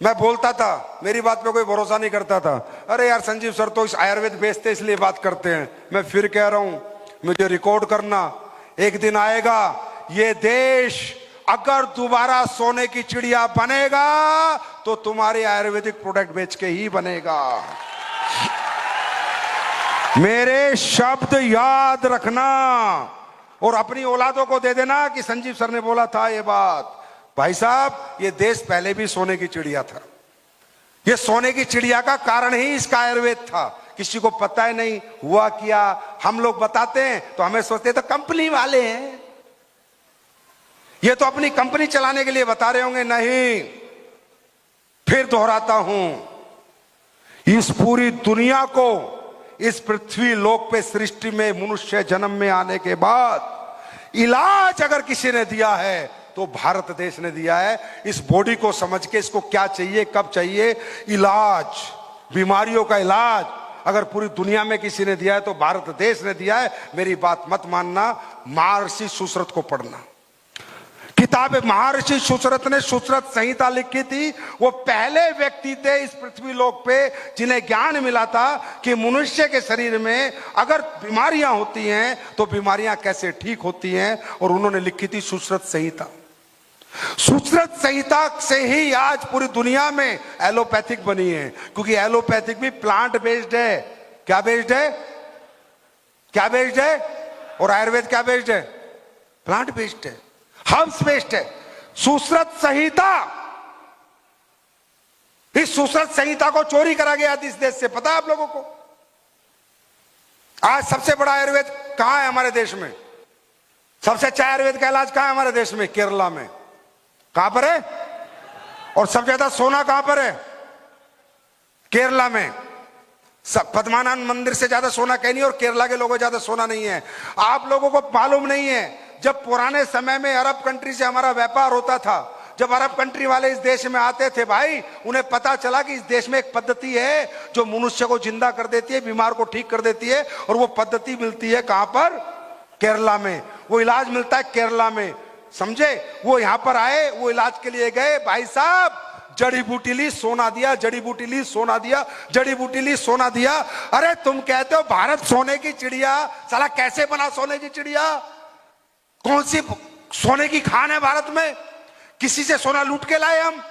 मैं बोलता था, मेरी बात पे कोई भरोसा नहीं करता था। अरे यार संजीव सर तो इस आयुर्वेद बेचते इसलिए बात करते हैं। मैं फिर कह रहा हूं, मुझे रिकॉर्ड करना, एक दिन आएगा ये देश अगर दोबारा सोने की चिड़िया बनेगा तो तुम्हारे आयुर्वेदिक प्रोडक्ट बेच के ही बनेगा। मेरे शब्द याद रखना और अपनी औलादों को दे देना कि संजीव सर ने बोला था ये बात। भाई साहब, ये देश पहले भी सोने की चिड़िया था। ये सोने की चिड़िया का कारण ही इसका आयुर्वेद था। किसी को पता ही नहीं, हुआ क्या। हम लोग बताते हैं तो हमें सोचते तो कंपनी वाले हैं, ये तो अपनी कंपनी चलाने के लिए बता रहे होंगे। नहीं, फिर दोहराता हूं, इस पूरी दुनिया को, इस पृथ्वी लोक पे सृष्टि में मनुष्य जन्म में आने के बाद इलाज अगर किसी ने दिया है तो भारत देश ने दिया है। इस बॉडी को समझ के इसको क्या चाहिए, कब चाहिए, इलाज, बीमारियों का इलाज अगर पूरी दुनिया में किसी ने दिया है तो भारत देश ने दिया है। मेरी बात मत मानना, महर्षि सुश्रुत को पढ़ना। किताब महर्षि सुश्रुत ने सुश्रुत संहिता लिखी थी। वो पहले व्यक्ति थे इस पृथ्वी लोक पे जिन्हें ज्ञान मिला था कि मनुष्य के शरीर में अगर बीमारियां होती हैं तो बीमारियां कैसे ठीक होती हैं, और उन्होंने लिखी थी सुश्रुत संहिता। सुश्रुत संहिता से ही आज पूरी दुनिया में एलोपैथिक बनी है, क्योंकि एलोपैथिक भी प्लांट बेस्ड है। क्या बेस्ड है? क्या बेस्ड है? और आयुर्वेद क्या बेस्ड है? प्लांट बेस्ड है, हर्ब्स बेस्ड है। सुश्रुत संहिता, इस सुश्रुत संहिता को चोरी करा गया इस देश से, पता है आप लोगों को? आज सबसे बड़ा आयुर्वेद कहां है हमारे देश में? सबसे अच्छा आयुर्वेद का इलाज कहां है हमारे देश में? केरला में। कहां पर है? और सबसे ज्यादा सोना कहां पर है? केरला में। पद्मानाथ मंदिर से ज्यादा सोना कहीं नहीं, और केरला के लोगों ज्यादा सोना नहीं है। आप लोगों को मालूम नहीं है, जब पुराने समय में अरब कंट्री से हमारा व्यापार होता था, जब अरब कंट्री वाले इस देश में आते थे भाई, उन्हें पता चला कि इस देश में एक पद्धति है जो मनुष्य को जिंदा कर देती है, बीमार को ठीक कर देती है, और वो पद्धति मिलती है कहां पर? केरला में। वो इलाज मिलता है केरला में, समझे? वो यहां पर आए, वो इलाज के लिए गए, भाई साहब जड़ी बूटी ली, सोना दिया, जड़ी बूटी ली, सोना दिया, जड़ी बूटी ली, सोना दिया। अरे तुम कहते हो भारत सोने की चिड़िया, साला कैसे बना सोने की चिड़िया? कौन सी सोने की खान है भारत में? किसी से सोना लूट के लाए हम?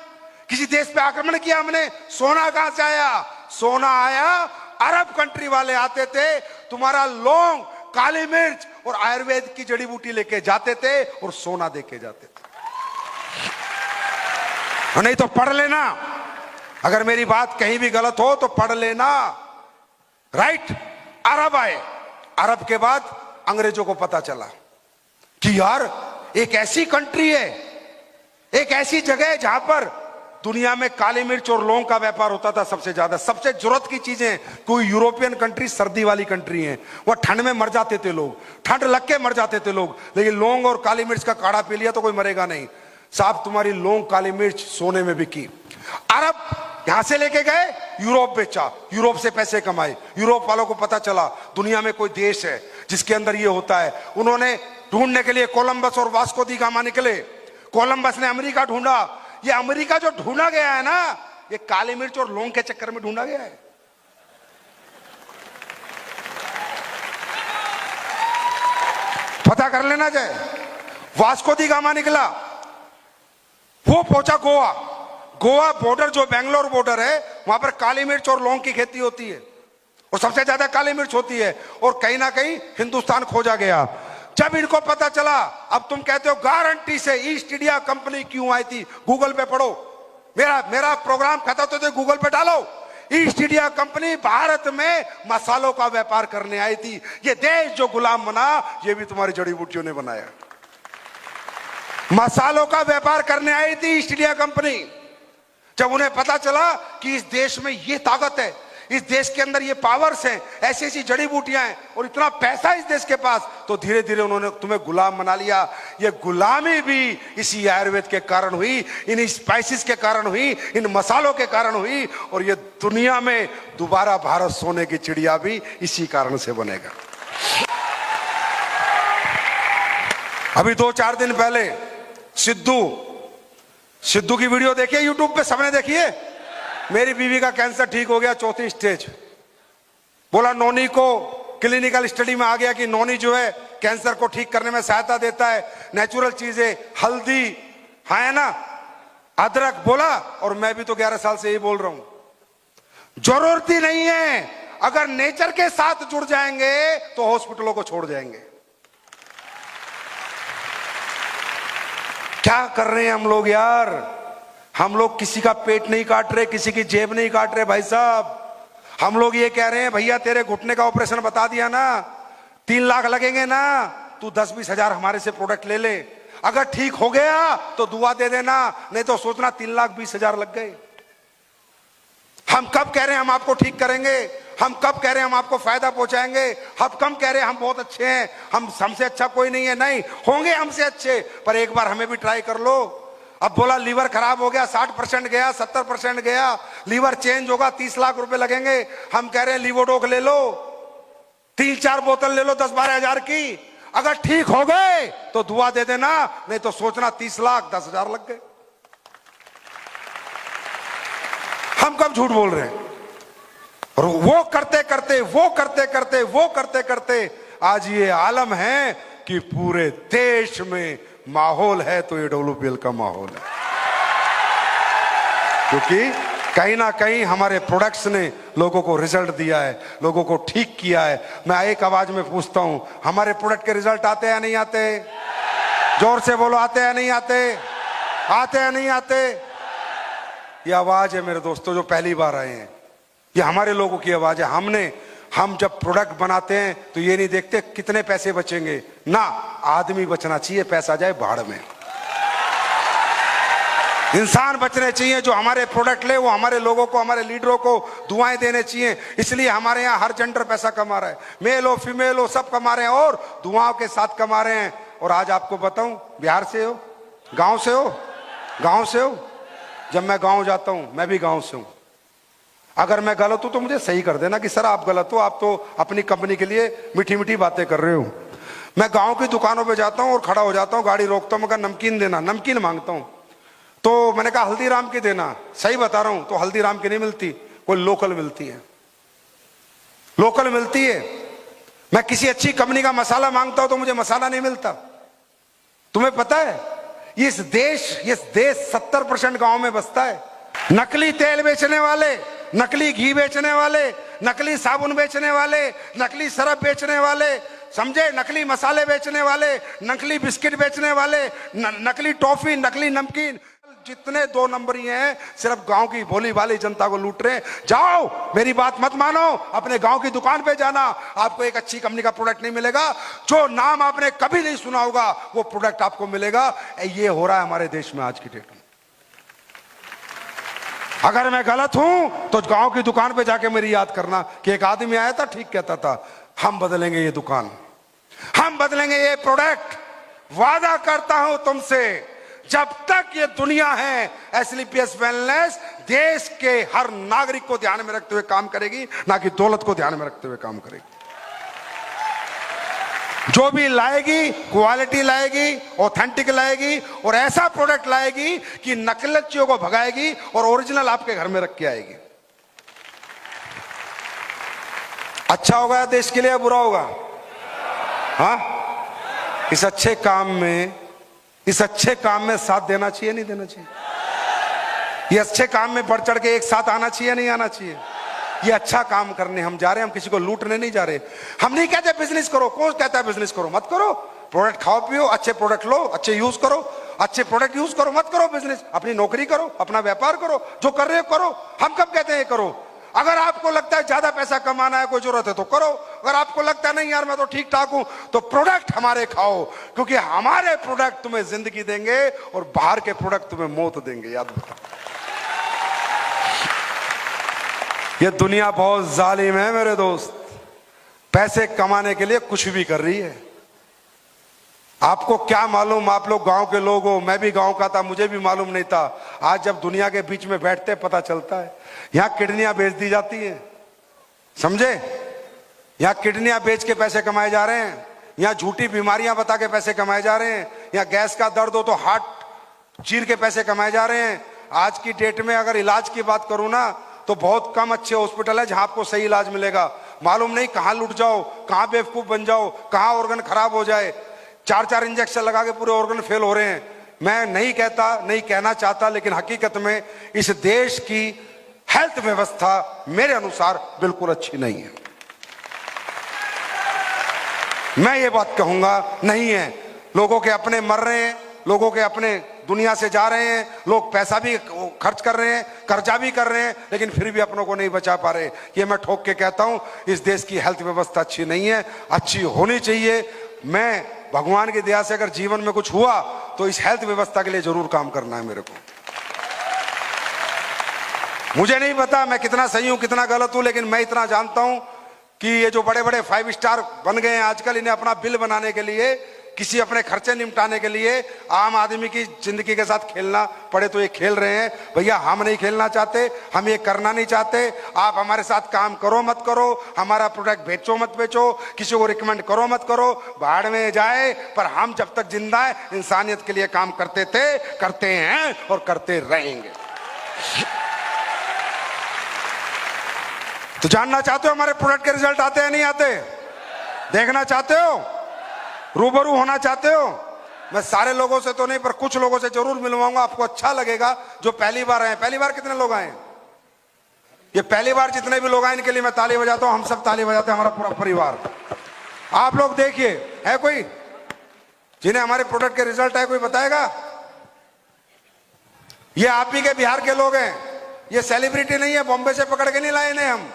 किसी देश पे आक्रमण किया हमने? सोना कहां से आया? सोना आया, अरब कंट्री वाले आते थे, तुम्हारा लौंग, काली मिर्च और आयुर्वेद की जड़ी बूटी लेके जाते थे और सोना देके जाते थे। और नहीं तो पढ़ लेना, अगर मेरी बात कहीं भी गलत हो तो पढ़ लेना। राइट, अरब आए, अरब के बाद अंग्रेजों को पता चला कि यार एक ऐसी कंट्री है, एक ऐसी जगह है जहां पर दुनिया में काली मिर्च और लौंग का व्यापार होता था सबसे ज्यादा। सबसे जरूरत की चीजें, कोई यूरोपियन कंट्री सर्दी वाली कंट्री है, वह ठंड में मर जाते थे लोग, ठंड लग के मर जाते थे लोग, लेकिन लौंग और काली मिर्च का काढ़ा पी लिया तो कोई मरेगा नहीं। साहब तुम्हारी लौंग काली मिर्च सोने में बिकी। अरब यहां से लेके गए, यूरोप बेचा, यूरोप से पैसे कमाए। यूरोप वालों को पता चला दुनिया में कोई देश है जिसके अंदर ये होता है। उन्होंने ढूंढने के लिए कोलंबस और वास्को दी गामा निकले। कोलंबस ने अमेरिका ढूंढा। ये अमेरिका जो ढूंढा गया है ना, ये काली मिर्च और लौंग के चक्कर में ढूंढा गया है। पता कर लेना जाए। वास्को दी गामा निकला, वो पहुंचा गोवा। गोवा बॉर्डर जो बेंगलोर बॉर्डर है, वहां पर काली मिर्च और लौंग की खेती होती है और सबसे ज्यादा काली मिर्च होती है, और कहीं ना कहीं हिंदुस्तान खोजा गया। जब इनको पता चला, अब तुम कहते हो गारंटी से ईस्ट इंडिया कंपनी क्यों आई थी, गूगल पे पढ़ो, मेरा प्रोग्राम खत्म तो गूगल पे डालो। ईस्ट इंडिया कंपनी भारत में मसालों का व्यापार करने आई थी। ये देश जो गुलाम बना, ये भी तुम्हारी जड़ी बूटियों ने बनाया। मसालों का व्यापार करने आई थी ईस्ट इंडिया कंपनी। जब उन्हें पता चला कि इस देश में ये ताकत है, इस देश के अंदर ये पावर्स हैं, ऐसी ऐसी जड़ी बूटियां हैं और इतना पैसा इस देश के पास, तो धीरे धीरे उन्होंने तुम्हें गुलाम बना लिया। ये गुलामी भी इसी आयुर्वेद के कारण हुई, इन स्पाइसेस के कारण हुई, इन मसालों के कारण हुई, और ये दुनिया में दोबारा भारत सोने की चिड़िया भी इसी कारण से बनेगा। अभी 2-4 दिन पहले सिद्धू की वीडियो देखिए यूट्यूब पे, सबने देखिए। मेरी बीवी का कैंसर ठीक हो गया 4थी स्टेज। बोला नोनी को क्लिनिकल स्टडी में आ गया कि नोनी जो है कैंसर को ठीक करने में सहायता देता है। नेचुरल चीजें, हल्दी, हाँ है ना, अदरक बोला, और मैं भी तो 11 साल से यही बोल रहा हूं। जरूरत ही नहीं है, अगर नेचर के साथ जुड़ जाएंगे तो हॉस्पिटलों को छोड़ जाएंगे। क्या कर रहे हैं हम लोग यार? हम लोग किसी का पेट नहीं काट रहे, किसी की जेब नहीं काट रहे भाई साहब। हम लोग ये कह रहे हैं भैया तेरे घुटने का ऑपरेशन बता दिया ना, 3 लाख लगेंगे ना, तू 10-20 हजार हमारे से प्रोडक्ट ले ले, अगर ठीक हो गया तो दुआ दे देना, नहीं तो सोचना 3,20,000 लग गए। हम कब कह रहे हैं हम आपको ठीक करेंगे? हम कब कह रहे हैं हम आपको फायदा पहुंचाएंगे? हम कब कह रहे हैं हम बहुत अच्छे हैं, हमसे अच्छा कोई नहीं है? नहीं, होंगे हमसे अच्छे, पर एक बार हमें भी ट्राई कर लो। अब बोला लीवर खराब हो गया, 60% गया, 70% गया, लीवर चेंज होगा, 30 लाख रुपए लगेंगे। हम कह रहे हैं लीवोडोक ले लो, 3-4 बोतल ले लो 10-12 हजार की, अगर ठीक हो गए तो दुआ दे देना, नहीं तो सोचना 30 लाख 10 हजार लग गए। हम कब झूठ बोल रहे हैं? और वो करते करते आज ये आलम है कि पूरे देश में माहौल है तो ये WPL का माहौल है, क्योंकि कहीं ना कहीं हमारे प्रोडक्ट्स ने लोगों को रिजल्ट दिया है, लोगों को ठीक किया है। मैं एक आवाज में पूछता हूं, हमारे प्रोडक्ट के रिजल्ट आते हैं या नहीं आते? जोर से बोलो, आते हैं नहीं आते? आते हैं नहीं आते? ये आवाज है मेरे दोस्तों जो पहली बार आए हैं, ये हमारे लोगों की आवाज है। हम जब प्रोडक्ट बनाते हैं तो ये नहीं देखते कितने पैसे बचेंगे ना, आदमी बचना चाहिए, पैसा जाए भाड़ में। इंसान बचने चाहिए जो हमारे प्रोडक्ट ले, वो हमारे लोगों को, हमारे लीडरों को दुआएं देने चाहिए। इसलिए हमारे यहाँ हर जेंडर पैसा कमा रहा है, मेल हो फीमेल हो सब कमा रहे हैं और दुआओं के साथ कमा रहे हैं। और आज आपको बताऊं, बिहार से हो, गांव से हो, गांव से हो, जब मैं गांव जाता हूं, मैं भी गांव से हूं, अगर मैं गलत हूं तो मुझे सही कर देना कि सर आप गलत हो, आप तो अपनी कंपनी के लिए मीठी मीठी बातें कर रहे हो। मैं गांव की दुकानों पे जाता हूं और खड़ा हो जाता हूं, गाड़ी रोकता हूं, मैं कहा नमकीन देना, नमकीन मांगता हूं, तो मैंने कहा हल्दीराम की देना, सही बता रहा हूं, तो हल्दीराम की नहीं मिलती, कोई लोकल मिलती है, लोकल मिलती है। मैं किसी अच्छी कंपनी का मसाला मांगता हूं तो मुझे मसाला नहीं मिलता। तुम्हें पता है इस देश 70% गांव में बसता है। नकली तेल बेचने वाले, नकली घी बेचने वाले, नकली साबुन बेचने वाले, नकली शराब बेचने वाले, समझे, नकली मसाले बेचने वाले, नकली बिस्किट बेचने वाले, नकली टॉफी, नकली नमकीन, जितने 2 नंबरी हैं सिर्फ गांव की भोली भाली जनता को लूट रहे हैं। जाओ, मेरी बात मत मानो, अपने गांव की दुकान पे जाना, आपको एक अच्छी कंपनी का प्रोडक्ट नहीं मिलेगा। जो नाम आपने कभी नहीं सुना होगा वो प्रोडक्ट आपको मिलेगा। ये हो रहा है हमारे देश में आज की डेट में। अगर मैं गलत हूं तो गांव की दुकान पे जाके मेरी याद करना कि एक आदमी आया था, ठीक कहता था, हम बदलेंगे ये दुकान, हम बदलेंगे ये प्रोडक्ट। वादा करता हूं तुमसे, जब तक ये दुनिया है एसलीपीएस वेलनेस देश के हर नागरिक को ध्यान में रखते हुए काम करेगी, ना कि दौलत को ध्यान में रखते हुए काम करेगी। जो भी लाएगी क्वालिटी लाएगी, ऑथेंटिक लाएगी और ऐसा प्रोडक्ट लाएगी कि नकलचियों को भगाएगी और ओरिजिनल आपके घर में रख के आएगी। अच्छा होगा देश के लिए या बुरा होगा? हाँ, इस अच्छे काम में साथ देना चाहिए नहीं देना चाहिए? ये अच्छे काम में बढ़ चढ़ के एक साथ आना चाहिए नहीं आना चाहिए? ये अच्छा काम करने हम जा रहे हैं, हम किसी को लूटने नहीं जा रहे। हम नहीं कहते बिजनेस करो, कौन कहता है बिजनेस करो? मत करो। प्रोडक्ट खाओ पियो, अच्छे प्रोडक्ट लो, अच्छे यूज करो, अच्छे प्रोडक्ट यूज करो, मत करो बिजनेस। अपनी नौकरी करो, अपना व्यापार करो, जो कर रहे हो करो। हम कब कहते हैं करो? अगर आपको लगता है ज्यादा पैसा कमाना है, कोई जरूरत है तो करो। अगर आपको लगता है नहीं यार मैं तो ठीक ठाक हूं, तो प्रोडक्ट हमारे खाओ, क्योंकि हमारे प्रोडक्ट तुम्हें जिंदगी देंगे और बाहर के प्रोडक्ट तुम्हें मौत देंगे। याद रखो, ये दुनिया बहुत जालिम है मेरे दोस्त, पैसे कमाने के लिए कुछ भी कर रही है। आपको क्या मालूम, आप लोग गांव के लोग हो, मैं भी गांव का था, मुझे भी मालूम नहीं था। आज जब दुनिया के बीच में बैठते पता चलता है। यहां किडनियां बेच दी जाती हैं, समझे? यहां किडनियां बेच के पैसे कमाए जा रहे हैं, यहां झूठी बीमारियां बता के पैसे कमाए जा रहे हैं, यहां गैस का दर्द हो तो हार्ट चीर के पैसे कमाए जा रहे हैं। आज की डेट में अगर इलाज की बात करूं ना, तो बहुत कम अच्छे हॉस्पिटल है जहां आपको सही इलाज मिलेगा। मालूम नहीं कहां लुट जाओ, कहां बेवकूफ बन जाओ, कहां ऑर्गन खराब हो जाए। 4-4 इंजेक्शन लगा के पूरे ऑर्गन फेल हो रहे हैं। मैं नहीं कहता, नहीं कहना चाहता, लेकिन हकीकत में इस देश की हेल्थ व्यवस्था मेरे अनुसार बिल्कुल अच्छी नहीं है। मैं ये बात कहूंगा नहीं है। लोगों के अपने मर रहे हैं, लोगों के अपने दुनिया से जा रहे हैं, लोग पैसा भी खर्च कर रहे हैं, कर्जा भी कर रहे हैं, लेकिन फिर भी अपनों को नहीं बचा पा रहे। ये मैं ठोक के कहता हूं, इस देश की हेल्थ व्यवस्था अच्छी नहीं है, अच्छी होनी चाहिए। मैं भगवान की दया से अगर जीवन में कुछ हुआ तो इस हेल्थ व्यवस्था के लिए जरूर काम करना है मेरे को। मुझे नहीं पता मैं कितना सही हूं कितना गलत हूं, लेकिन मैं इतना जानता हूं कि ये जो बड़े बड़े 5 स्टार बन गए हैं आजकल, इन्हें अपना बिल बनाने के लिए, किसी अपने खर्चे निपटाने के लिए आम आदमी की जिंदगी के साथ खेलना पड़े तो ये खेल रहे हैं। भैया हम नहीं खेलना चाहते, हम ये करना नहीं चाहते। आप हमारे साथ काम करो मत करो, हमारा प्रोडक्ट बेचो मत बेचो, किसी को रिकमेंड करो मत करो, भाड़ में जाए। पर हम जब तक जिंदा है इंसानियत के लिए काम करते थे, करते हैं और करते रहेंगे। तो जानना चाहते हो हमारे प्रोडक्ट के रिजल्ट आते हैं नहीं आते? देखना चाहते हो? रूबरू होना चाहते हो? मैं सारे लोगों से तो नहीं, पर कुछ लोगों से जरूर मिलवाऊंगा, आपको अच्छा लगेगा। जो पहली बार आए, पहली बार कितने लोग आए? ये पहली बार जितने भी लोग आए इनके लिए मैं ताली बजाता हूं, हम सब ताली बजाते हैं, हमारा पूरा परिवार। आप लोग देखिए, है कोई जिन्हें हमारे प्रोडक्ट के रिजल्ट है? कोई बताएगा? ये आप ही के बिहार के लोग हैं, ये सेलिब्रिटी नहीं है, बॉम्बे से पकड़ के नहीं लाए इन्हें हम।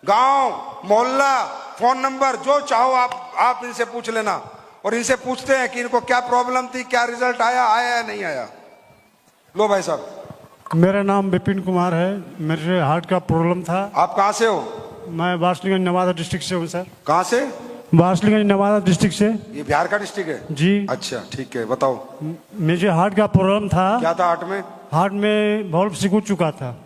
गांव, मोहल्ला, फोन नंबर जो चाहो आप इनसे पूछ लेना, और इनसे पूछते हैं कि इनको क्या प्रॉब्लम थी, क्या रिजल्ट आया या नहीं आया। लो भाई साहब। मेरा नाम विपिन कुमार है, मेरे हार्ट का प्रॉब्लम था। आप कहाँ से हो? मैं वारसलीगंज नवादा डिस्ट्रिक्ट से हूँ सर। कहाँ से? वारसलीगंज नवादा डिस्ट्रिक्ट से। ये बिहार का डिस्ट्रिक्ट है जी। अच्छा ठीक है, बताओ। मुझे हार्ट का प्रॉब्लम था। क्या था हार्ट में? हार्ट में वाल्व सिकुड़ चुका था,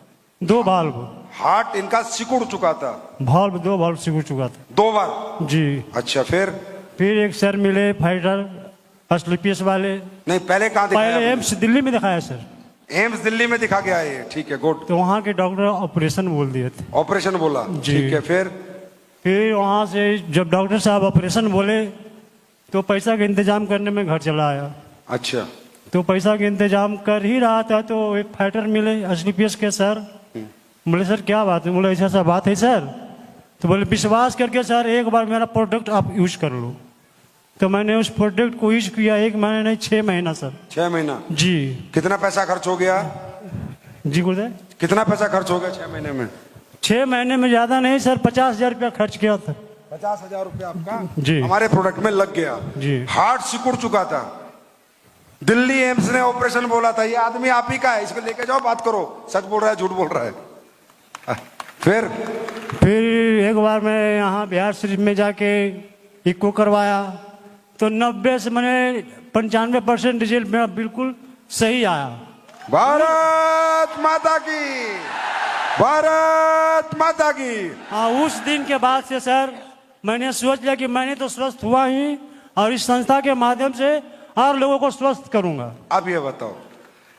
2 वाल्व। हार्ट इनका सिकुड़ चुका था? 2 वाल्व सिकुड़ चुका था 2 बार? जी। अच्छा, फिर एक सर मिले फाइटर एसलीपीएस वाले। नहीं, पहले कहाँ दिखाया? पहले एम्स दिल्ली में दिखाया सर। एम्स दिल्ली में दिखा के आए, ठीक है, गुड। तो वहाँ के डॉक्टर ऑपरेशन बोल दिए थे। ऑपरेशन बोला? ठीक है, फिर वहाँ से जब डॉक्टर साहब ऑपरेशन बोले तो पैसा का इंतजाम करने में घर चला आया। अच्छा। तो पैसा का इंतजाम कर ही रहा था तो एक फाइटर मिले एसलीपीएस के सर। बोले सर क्या बात है? बोले ऐसा ऐसा बात है सर। तो बोले विश्वास करके सर एक बार मेरा प्रोडक्ट आप यूज कर लो। तो मैंने उस प्रोडक्ट को यूज किया 1 महीना नहीं 6 महीना सर। 6 महीना। जी। कितना पैसा खर्च हो गया? जी गुरुदेव। कितना पैसा खर्च हो गया 6 महीने में? 6 महीने में ज्यादा नहीं सर, 50,000 रुपया खर्च किया था। 50,000 रुपया आपका जी हमारे प्रोडक्ट में लग गया। जी। हार्ट सिकुड़ चुका था, दिल्ली एम्स ने ऑपरेशन बोला था, ये आदमी आप ही का है, इसको लेके जाओ, बात करो, सच बोल रहा है झूठ बोल रहा है। फिर एक बार मैं यहाँ बिहार शरीफ में जाके इको करवाया तो 90 से मैंने 95% रिजल्ट मेरा बिल्कुल सही आया। भारत माता की, भारत माता की। हाँ, उस दिन के बाद से सर मैंने सोच लिया कि मैंने तो स्वस्थ हुआ ही और इस संस्था के माध्यम से और लोगों को स्वस्थ करूंगा। अब ये बताओ,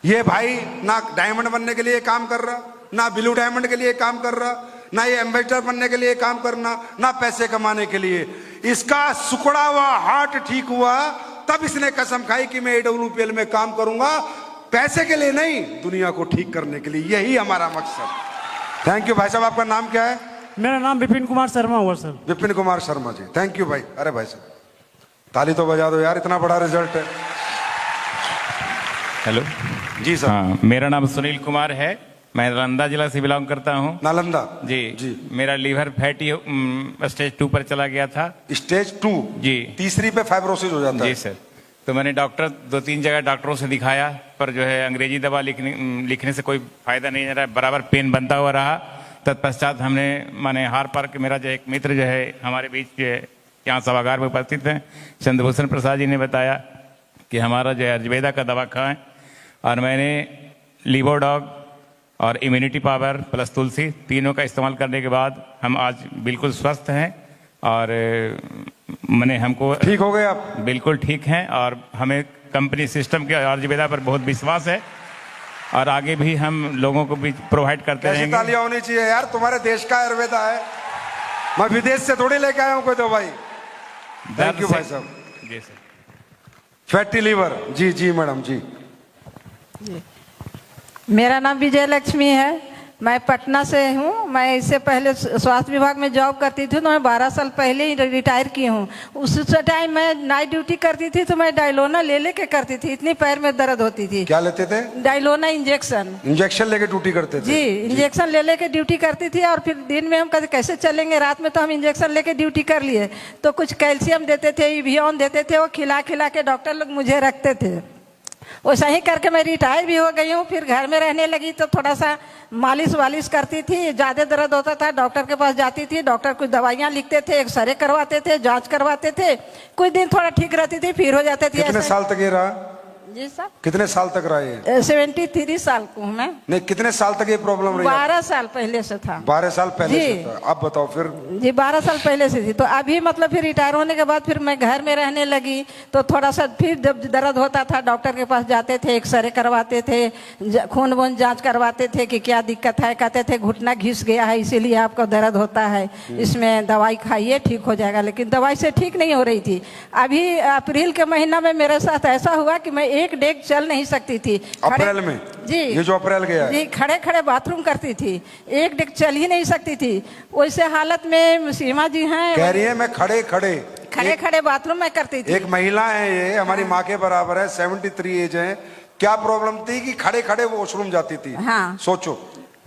ये भाई ना डायमंड बनने के लिए काम कर रहा, ना ब्लू डायमंड के लिए काम कर रहा, ना ये एम्बेसडर बनने के लिए काम करना, ना पैसे कमाने के लिए। इसका सुखड़ा हुआ हार्ट ठीक हुआ तब इसने कसम खाई कि मैं AWPL में काम करूंगा, पैसे के लिए नहीं, दुनिया को ठीक करने के लिए। यही हमारा मकसद। थैंक यू भाई साहब। आपका नाम क्या है? मेरा नाम विपिन कुमार शर्मा हुआ sir. Vipin Kumar Sharma ji, thank you भाई। अरे भाई साहब ताली तो बजा दो यार, इतना बड़ा रिजल्ट है। हेलो जी सर। हाँ, मेरा नाम सुनील कुमार है, मैं नालंदा जिला से बिलोंग करता हूँ। नालंदा जी जी। मेरा लीवर फैटी स्टेज 2 पर चला गया था। स्टेज 2? जी। तीसरी पे फाइब्रोसिस हो जाता है। जी सर। तो मैंने 2-3 जगह डॉक्टरों से दिखाया, पर जो है अंग्रेजी दवा लिखने से कोई फायदा नहीं रहा, बराबर पेन बनता हुआ रहा। तत्पश्चात हमने माने हार पार के, मेरा जो एक मित्र जो है हमारे बीच जो है यहाँ सभागार में उपस्थित हैं, चंद्रभूषण प्रसाद जी ने बताया कि हमारा जो है आयुर्वेदा का दवा खाएं, और मैंने लिवोडॉग और इम्यूनिटी पावर प्लस तुलसी तीनों का इस्तेमाल करने के बाद हम आज बिल्कुल स्वस्थ हैं, और मैंने हमको ठीक हो गए आप? बिल्कुल ठीक हैं, और हमें कंपनी सिस्टम के आयुर्वेदा पर बहुत विश्वास है, और आगे भी हम लोगों को भी प्रोवाइड करते रहेंगे। तालियां होनी चाहिए यार, तुम्हारे देश का आयुर्वेदा है, मैं विदेश से थोड़ी लेके आया हूं कोई दवाई। थैंक यू भाई साहब। जी सर। फैटी लीवर, जी जी मैडम जी। मेरा नाम विजय लक्ष्मी है, मैं पटना से हूँ। मैं इससे पहले स्वास्थ्य विभाग में जॉब करती थी, तो मैं 12 साल पहले ही रिटायर की हूँ। उस टाइम मैं नाइट ड्यूटी करती थी, तो मैं डायलोना ले लेके करती थी, इतनी पैर में दर्द होती थी। क्या लेते थे? डायलोना इंजेक्शन। इंजेक्शन लेके ड्यूटी करते थे? जी, इंजेक्शन ले लेके ड्यूटी करती थी, और फिर दिन में हम कहते कैसे चलेंगे, रात में तो हम इंजेक्शन लेके ड्यूटी कर लिए। तो कुछ कैल्शियम देते थे, इवियन देते थे, वो खिला खिला के डॉक्टर लोग मुझे रखते थे। वैसा ही करके मैं रिटायर भी हो गई हूँ। फिर घर में रहने लगी तो थोड़ा सा मालिश वालिश करती थी, ज़्यादा दर्द होता था डॉक्टर के पास जाती थी, डॉक्टर कुछ दवाइयाँ लिखते थे, एक्सरे करवाते थे, जांच करवाते थे, कुछ दिन थोड़ा ठीक रहती थी, फिर हो जाते थे। कितने साल तक ये रहा? जी साहब। कितने साल तक रहा ये? 73 साल को हूँ मैं। नहीं, कितने साल तक ये प्रॉब्लम रही? 12 साल पहले से था। 12 साल पहले जी। से था। अब बताओ फिर। जी 12 साल पहले से थी। तो अभी मतलब फिर रिटायर होने के बाद फिर मैं घर में रहने लगी, तो थोड़ा सा फिर जब दर्द होता था डॉक्टर के पास जाते थे, एक्सरे करवाते थे, खून वून जांच करवाते थे कि क्या दिक्कत है, कहते थे घुटना घिस गया है इसीलिए आपको दर्द होता है, इसमें दवाई खाइए ठीक हो जाएगा। लेकिन दवाई से ठीक नहीं हो रही थी। अभी अप्रैल के महीना में मेरे साथ ऐसा हुआ कि मैं एक डेग चल नहीं सकती थी। अप्रैल में? जी, ये जो अप्रैल गया जी, खड़े खड़े बाथरूम करती थी, एक डेग चल ही नहीं सकती थी। वैसे हालत में सीमा जी हैं, कह रही है मैं खड़े खड़े खड़े बाथरूम में करती थी। एक महिला है, ये हमारी माँ के बराबर है, 73 एज है। क्या प्रॉब्लम थी कि खड़े खड़े वो वॉशरूम जाती थी? हाँ। सोचो।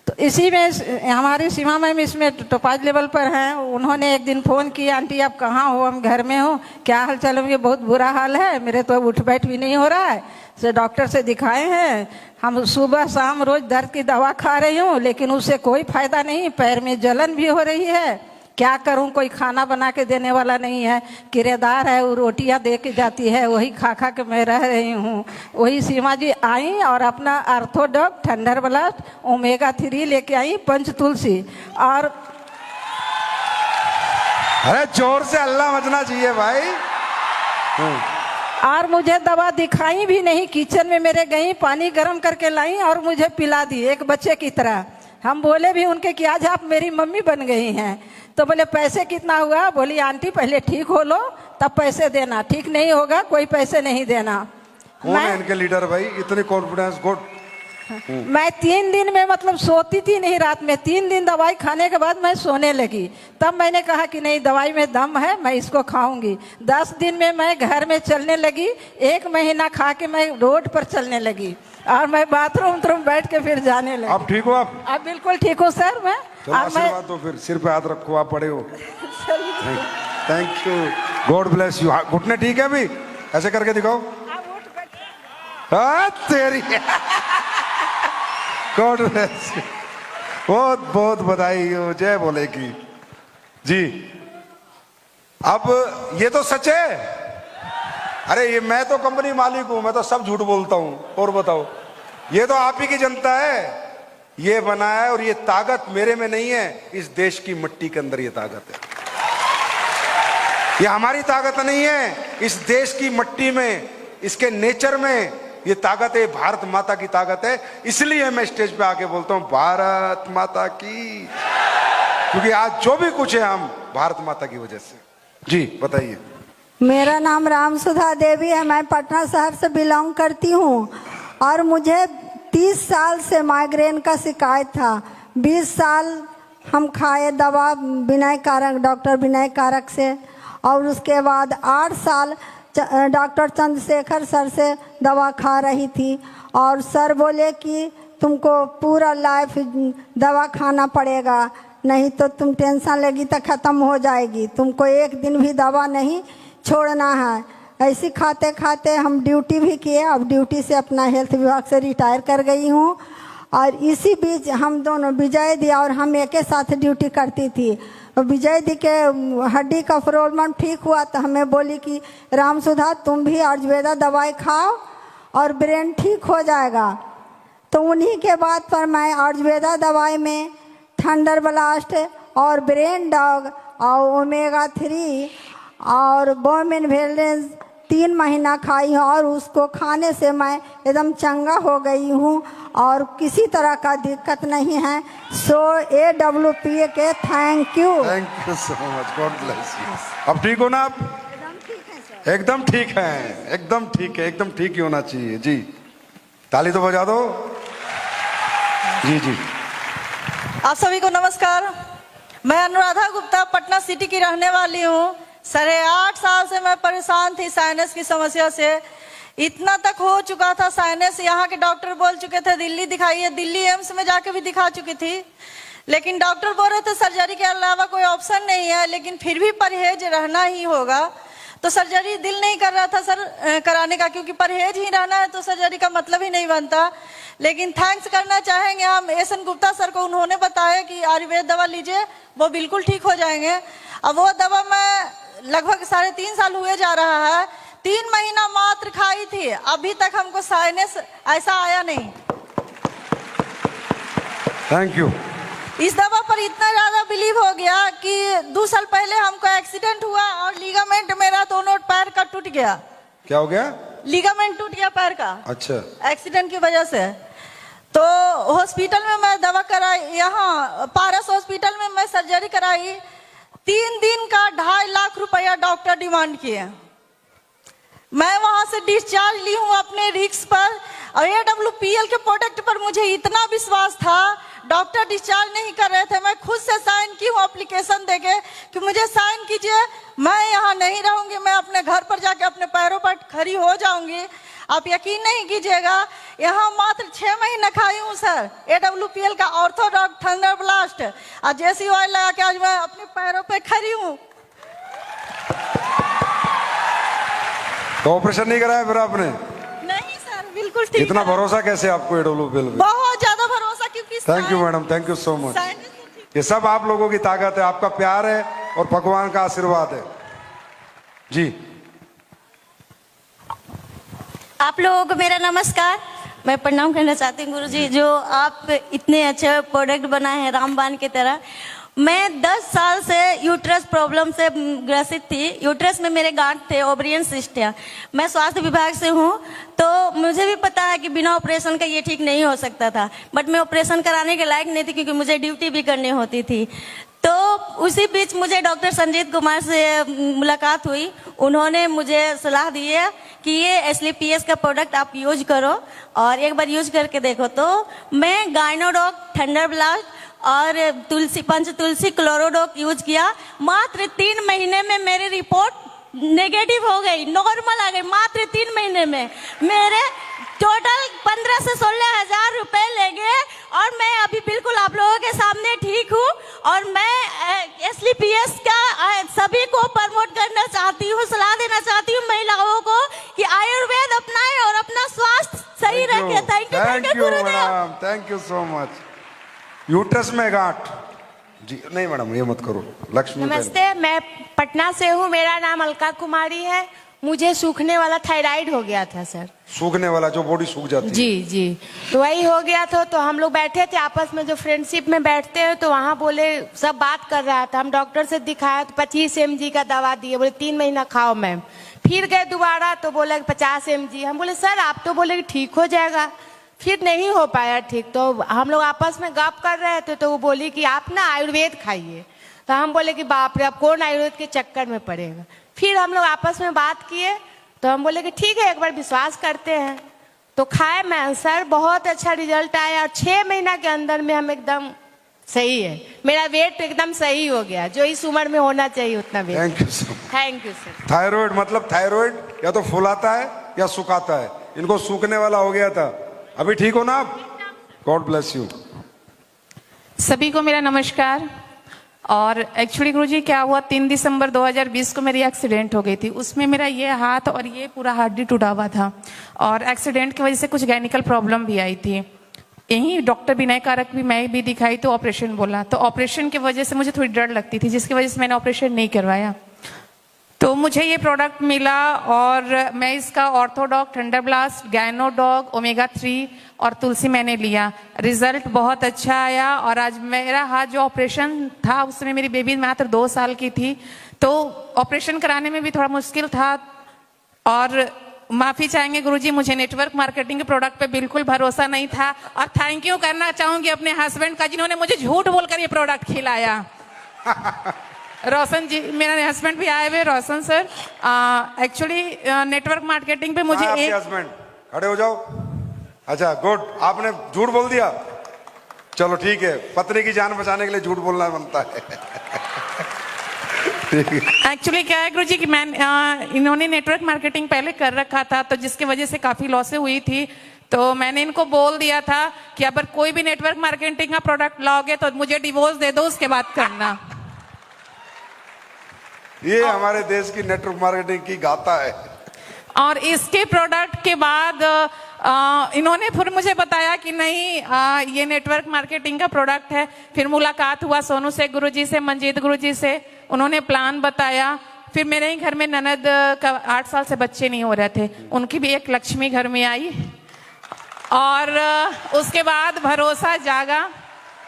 तो इसी में हमारी सीमा मैम इसमें टॉप लेवल पर हैं। उन्होंने एक दिन फ़ोन किया, आंटी आप कहाँ हो? हम घर में हो, क्या हाल चाल है? बहुत बुरा हाल है, मेरे तो उठ बैठ भी नहीं हो रहा है, से डॉक्टर से दिखाए हैं हम, सुबह शाम रोज दर्द की दवा खा रही हूँ, लेकिन उससे कोई फायदा नहीं, पैर में जलन भी हो रही है, क्या करूं? कोई खाना बना के देने वाला नहीं है, किराएदार है, वो रोटियां दे के जाती है, वही खा खा के मैं रह रही हूं। वही सीमा जी आई और अपना आर्थोडॉक, थंडर ब्लास्ट, ओमेगा 3 लेके आई, पंच तुलसी, और अरे जोर से अल्लाह मचना चाहिए भाई। और मुझे दवा दिखाई भी नहीं, किचन में मेरे गई, पानी गर्म करके लाई और मुझे पिला दी एक बच्चे की तरह। हम बोले भी उनके कि आज आप मेरी मम्मी बन गई हैं। तो बोले पैसे कितना हुआ? बोली आंटी पहले ठीक हो लो तब पैसे देना, ठीक नहीं होगा कोई पैसे नहीं देना। कौन है इनके लीडर भाई? इतनी कॉन्फिडेंस, गुड। मैं 3 दिन में मतलब सोती थी नहीं रात में, 3 दिन दवाई खाने के बाद मैं सोने लगी। तब मैंने कहा कि नहीं, दवाई में दम है, मैं इसको खाऊंगी। 10 दिन में मैं घर में चलने लगी। 1 महीना खा के मैं रोड पर चलने लगी और मैं बाथरूम बैठ के फिर जाने लगी। अब ठीक हो आप? अब बिल्कुल ठीक हो सर मैं। चलो आशीर्वाद दो, फिर सिर पे हाथ रखो, आप पड़े हो। Thank you, God bless you. घुटने ठीक है अभी? ऐसे करके दिखाओ। तेरी गॉड ब्लेस यू, बहुत बहुत बधाई हो, जय बोले की जी। अब ये तो सच है। अरे ये मैं तो कंपनी मालिक हूं, मैं तो सब झूठ बोलता हूं। और बताओ, ये तो आप ही की जनता है, ये बनाया है। और ये ताकत मेरे में नहीं है, इस देश की मिट्टी के अंदर ये ताकत है। ये हमारी ताकत नहीं है, इस देश की मिट्टी में, इसके नेचर में ये ताकत है। भारत माता की ताकत है। इसलिए मैं स्टेज पे आके बोलता हूं भारत माता की, क्योंकि आज जो भी कुछ है हम भारत माता की वजह से। जी बताइए। मेरा नाम रामसुधा देवी है, मैं पटना शहर से बिलोंग करती हूँ और मुझे 30 साल से माइग्रेन का शिकायत था। 20 साल हम खाए दवा विनय कारक, डॉक्टर विनय कारक से, और उसके बाद 8 साल डॉक्टर चंद्रशेखर सर से दवा खा रही थी। और सर बोले कि तुमको पूरा लाइफ दवा खाना पड़ेगा, नहीं तो तुम टेंशन लेगी तो ख़त्म हो जाएगी, तुमको एक दिन भी दवा नहीं छोड़ना है। ऐसे खाते खाते हम ड्यूटी भी किए। अब ड्यूटी से अपना हेल्थ विभाग से रिटायर कर गई हूँ। और इसी बीच हम दोनों, विजय दी और हम एक साथ ड्यूटी करती थी। विजय दी के हड्डी का प्रॉब्लम ठीक हुआ तो हमें बोली कि रामसुधा तुम भी आयुर्वेदा दवाई खाओ और ब्रेन ठीक हो जाएगा। तो उन्हीं के बाद पर मैं आयुर्वेदा दवाई में थंडर ब्लास्ट और ब्रेन डॉग और ओमेगा 3 और बोमिन वेलेंस 3 महीना खाई हूँ और उसको खाने से मैं एकदम चंगा हो गई हूँ और किसी तरह का दिक्कत नहीं है। सो AWPA के thank you so much, God bless you. अब ठीक हो ना आप? एकदम ठीक है, एकदम ठीक है, एकदम ठीक ही होना चाहिए जी। ताली तो बजा दो जी। जी आप सभी को नमस्कार। मैं अनुराधा गुप्ता पटना सिटी की रहने वाली हूँ। 8.5 साल से मैं परेशान थी साइनस की समस्या से। इतना तक हो चुका था साइनस, यहाँ के डॉक्टर बोल चुके थे दिल्ली दिखाइए, दिल्ली एम्स में जाके भी दिखा चुकी थी, लेकिन डॉक्टर बोल रहे थे सर्जरी के अलावा कोई ऑप्शन नहीं है, लेकिन फिर भी परहेज रहना ही होगा। तो सर्जरी दिल नहीं कर रहा था सर कराने का, क्योंकि परहेज ही रहना है तो सर्जरी का मतलब ही नहीं बनता। लेकिन थैंक्स करना चाहेंगे हम एस.एन. गुप्ता सर को, उन्होंने बताया कि आयुर्वेद दवा लीजिए वो बिल्कुल ठीक हो जाएंगे। अब वो दवा मैं लगभग 3.5 साल हुए जा रहा है, 3 महीना मात्र खाई थी, अभी तक हमको साइनस ऐसा आया नहीं। Thank you. इस दवा पर इतना ज्यादा बिलीव हो गया कि 2 साल पहले हमको एक्सीडेंट हुआ और लिगामेंट मेरा दोनों पैर का टूट गया। क्या हो गया? लिगामेंट टूट गया पैर का। अच्छा। एक्सीडेंट की वजह से। तो हॉस्पिटल में मैं दवा कराई, यहाँ पारस हॉस्पिटल में मैं सर्जरी कराई। 3 दिन का 2.5 लाख रुपया डॉक्टर डिमांड किए। मैं वहां से डिस्चार्ज ली हूँ अपने रिस्क पर, और AWPL के प्रोडक्ट पर मुझे इतना विश्वास था। डॉक्टर डिस्चार्ज नहीं कर रहे थे, मैं खुद से साइन की हूँ एप्लीकेशन देके कि मुझे साइन कीजिए, मैं यहाँ नहीं रहूंगी, मैं अपने घर पर जाके अपने पैरों पर खड़ी हो जाऊंगी। आप यकीन नहीं कीजिएगा, यहाँ मात्र 6 महीने खाई हूँ सर AWPL का ऑर्थोडॉक थंडर ब्लास्ट और JC ऑयल लगा के आज मैं अपने पैरों पे खड़ी हूँ। तो ऑपरेशन नहीं कराया फिर आपने? नहीं सर, बिल्कुल ठीक। इतना भरोसा कैसे आपको AWPL पे? बहुत ज्यादा भरोसा, क्योंकि thank you madam, thank you so much. ये सब आप लोगों की ताकत है, आपका प्यार है और भगवान का आशीर्वाद है जी। आप लोगों को मेरा नमस्कार। मैं प्रणाम करना चाहती हूँ गुरुजी, जो आप इतने अच्छे प्रोडक्ट बनाए हैं रामबाण की तरह। मैं 10 साल से यूट्रस प्रॉब्लम से ग्रसित थी। यूट्रस में मेरे गांठ थे, ओवरियन सिस्ट है। मैं स्वास्थ्य विभाग से हूँ, तो मुझे भी पता है कि बिना ऑपरेशन का ये ठीक नहीं हो सकता था, बट मैं ऑपरेशन कराने के लायक नहीं थी क्योंकि मुझे ड्यूटी भी करनी होती थी। तो उसी बीच मुझे डॉक्टर संजीत कुमार से मुलाकात हुई। उन्होंने मुझे सलाह दी है कि ये SLPS का प्रोडक्ट आप यूज करो और एक बार यूज करके देखो। तो मैं गाइनोडॉक, थंडर ब्लास्ट और तुलसी क्लोरोडॉक यूज किया। मात्र 3 महीने में मेरी रिपोर्ट नेगेटिव हो गई, नॉर्मल आ गई। मात्र 3 महीने में मेरे टोटल 15 से 16 हजार रुपए लगे और मैं अभी बिल्कुल आप लोगों के सामने ठीक हूँ। और मैं SLPS का सभी को प्रमोट करना चाहती हूँ, सलाह देना चाहती हूँ महिलाओं को कि आयुर्वेद अपनाएं और अपना स्वास्थ्य सही रखें। Thank you madam, thank you so much. Uterus में गांठ जी नहीं मैडम, ये मत करो। लक्ष्मी नमस्ते, मैं पटना से हूँ, मेरा नाम अलका कुमारी है। मुझे सूखने वाला थायराइड हो गया था सर। सूखने वाला, जो बॉडी सूख जाती है। जी जी, तो वही हो गया था। तो हम लोग बैठे थे आपस में, जो फ्रेंडशिप में बैठते हैं, तो वहाँ बोले सब बात कर रहा था। हम डॉक्टर से दिखाया तो 25 mg का दवा दिए, बोले 3 महीना खाओ मैम। फिर गए दोबारा तो बोला 50 mg। हम बोले सर आप तो बोले कि ठीक हो जाएगा, फिर नहीं हो पाया ठीक। तो हम लोग आपस में गप कर रहे थे, तो वो बोली कि आप ना आयुर्वेद खाइए। तो हम बोले कि बाप रे, अब कौन आयुर्वेद के चक्कर में पड़ेगा। फिर हम लोग आपस में बात किए, तो हम बोले कि ठीक है एक बार विश्वास करते हैं। तो खाए मैं सर, बहुत अच्छा रिजल्ट आया और 6 महीना के अंदर में हम एकदम सही है। मेरा वेट एकदम सही हो गया, जो इस उम्र में होना चाहिए उतना weight. Thank you sir. Thank you sir. Thyroid मतलब थायराइड या तो फुलाता है या सुखाता है। इनको सूखने वाला हो गया था, अभी ठीक हो ना आप? God bless you. सभी को मेरा नमस्कार। और एक्चुअली गुरुजी क्या हुआ, 3 दिसंबर 2020 को मेरी एक्सीडेंट हो गई थी। उसमें मेरा ये हाथ और ये पूरा हड्डी टूटा हुआ था और एक्सीडेंट की वजह से कुछ गायनिकल प्रॉब्लम भी आई थी। यही डॉक्टर विनय कारक भी मैं भी दिखाई तो ऑपरेशन बोला। तो ऑपरेशन की वजह से मुझे थोड़ी डर लगती थी, जिसकी वजह से मैंने ऑपरेशन नहीं करवाया। तो मुझे ये प्रोडक्ट मिला और मैं इसका ऑर्थोडॉक, थंडर ब्लास्ट, गायनोडॉक, ओमेगा 3 और तुलसी मैंने लिया। रिजल्ट बहुत अच्छा आया। और आज मेरा हाथ जो ऑपरेशन था, उसमें मेरी बेबी मात्र 2 साल की थी, तो ऑपरेशन कराने में भी थोड़ा मुश्किल था। और माफी चाहेंगे गुरुजी, मुझे नेटवर्क मार्केटिंग के प्रोडक्ट पे बिल्कुल भरोसा नहीं था। और थैंक यू करना चाहूंगी अपने हस्बैंड का, जिन्होंने मुझे झूठ बोलकर ये प्रोडक्ट खिलाया। रोशन जी, मेरे हस्बैंड भी आए हुए, रोशन सर। एक्चुअली नेटवर्क मार्केटिंग पे मुझे एक हस्बैंड खड़े हो जाओ। अच्छा गुड, आपने झूठ बोल दिया, चलो ठीक है। पत्नी की जान बचाने के लिए झूठ बोलना बनता है। एक्चुअली क्या है गुरुजी कि मैं इन्होंने नेटवर्क मार्केटिंग पहले कर रखा था, तो जिसकी वजह से काफी लॉसें हुई थी। तो मैंने इनको बोल दिया था कि अगर कोई भी नेटवर्क मार्केटिंग का प्रोडक्ट लाओगे तो मुझे डिवोर्स दे दो, उसके बाद करना। ये हमारे देश की नेटवर्क मार्केटिंग की गाथा है। और इसके प्रोडक्ट के बाद इन्होंने फिर मुझे बताया कि नहीं, ये नेटवर्क मार्केटिंग का प्रोडक्ट है। फिर मुलाकात हुआ सोनू से, गुरुजी से, मंजीत गुरुजी से। उन्होंने प्लान बताया। फिर मेरे ही घर में ननद का 8 साल से बच्चे नहीं हो रहे थे, उनकी भी एक लक्ष्मी घर में आई। और उसके बाद भरोसा जागा।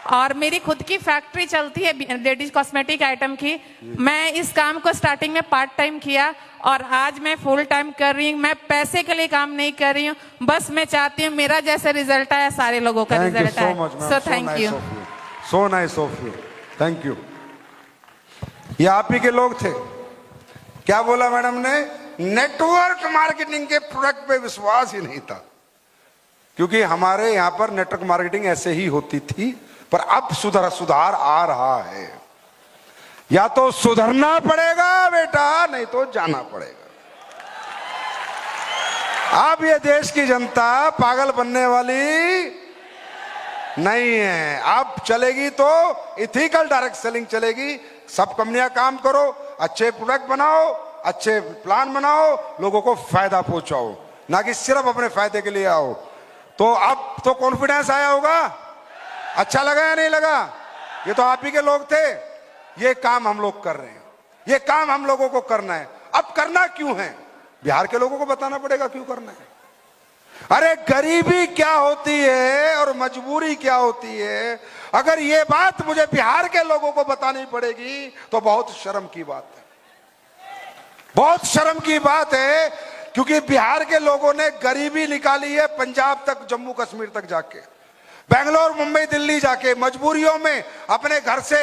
और मेरी खुद की फैक्ट्री चलती है लेडीज कॉस्मेटिक आइटम की। मैं इस काम को स्टार्टिंग में पार्ट टाइम किया और आज मैं फुल टाइम कर रही हूँ। मैं पैसे के लिए काम नहीं कर रही हूँ, बस मैं चाहती हूँ मेरा जैसे रिजल्ट आया सारे लोगों का रिजल्ट आए। So thank you, so nice of you, thank you. ये आप ही के लोग थे। क्या बोला मैडम ने? नेटवर्क मार्केटिंग के प्रोडक्ट पे विश्वास ही नहीं था, क्योंकि हमारे यहाँ पर नेटवर्क मार्केटिंग ऐसे ही होती थी। पर अब सुधार आ रहा है। या तो सुधरना पड़ेगा बेटा, नहीं तो जाना पड़ेगा। अब ये देश की जनता पागल बनने वाली नहीं है। अब चलेगी तो इथिकल डायरेक्ट सेलिंग चलेगी। सब कंपनियां काम करो, अच्छे प्रोडक्ट बनाओ, अच्छे प्लान बनाओ, लोगों को फायदा पहुंचाओ, ना कि सिर्फ अपने फायदे के लिए आओ। तो अब तो कॉन्फिडेंस आया होगा। अच्छा लगा या नहीं लगा? ये तो आप ही के लोग थे। ये काम हम लोग कर रहे हैं, ये काम हम लोगों को करना है। अब करना क्यों है? बिहार के लोगों को बताना पड़ेगा क्यों करना है। अरे गरीबी क्या होती है और मजबूरी क्या होती है, अगर ये बात मुझे बिहार के लोगों को बतानी पड़ेगी तो बहुत शर्म की बात है, बहुत शर्म की बात है। क्योंकि बिहार के लोगों ने गरीबी निकाली है पंजाब तक, जम्मू कश्मीर तक जाके, बेंगलोर, मुंबई, दिल्ली जाके, मजबूरियों में अपने घर से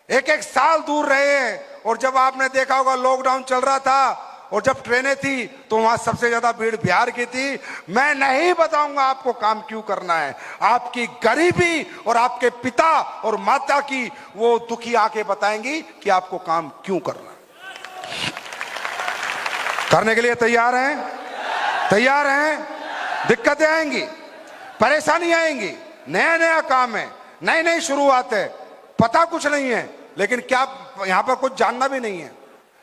1-1 साल दूर रहे हैं। और जब आपने देखा होगा लॉकडाउन चल रहा था और जब ट्रेनें थी तो वहां सबसे ज्यादा भीड़ बिहार की थी। मैं नहीं बताऊंगा आपको काम क्यों करना है, आपकी गरीबी और आपके पिता और माता की वो दुखी आंखें बताएंगी कि आपको काम क्यों करना है। करने के लिए तैयार हैं? तैयार हैं? दिक्कतें आएंगी, परेशानी आएंगी, नया नया काम है, नई नई शुरुआत है, पता कुछ नहीं है, लेकिन क्या यहां पर कुछ जानना भी नहीं है।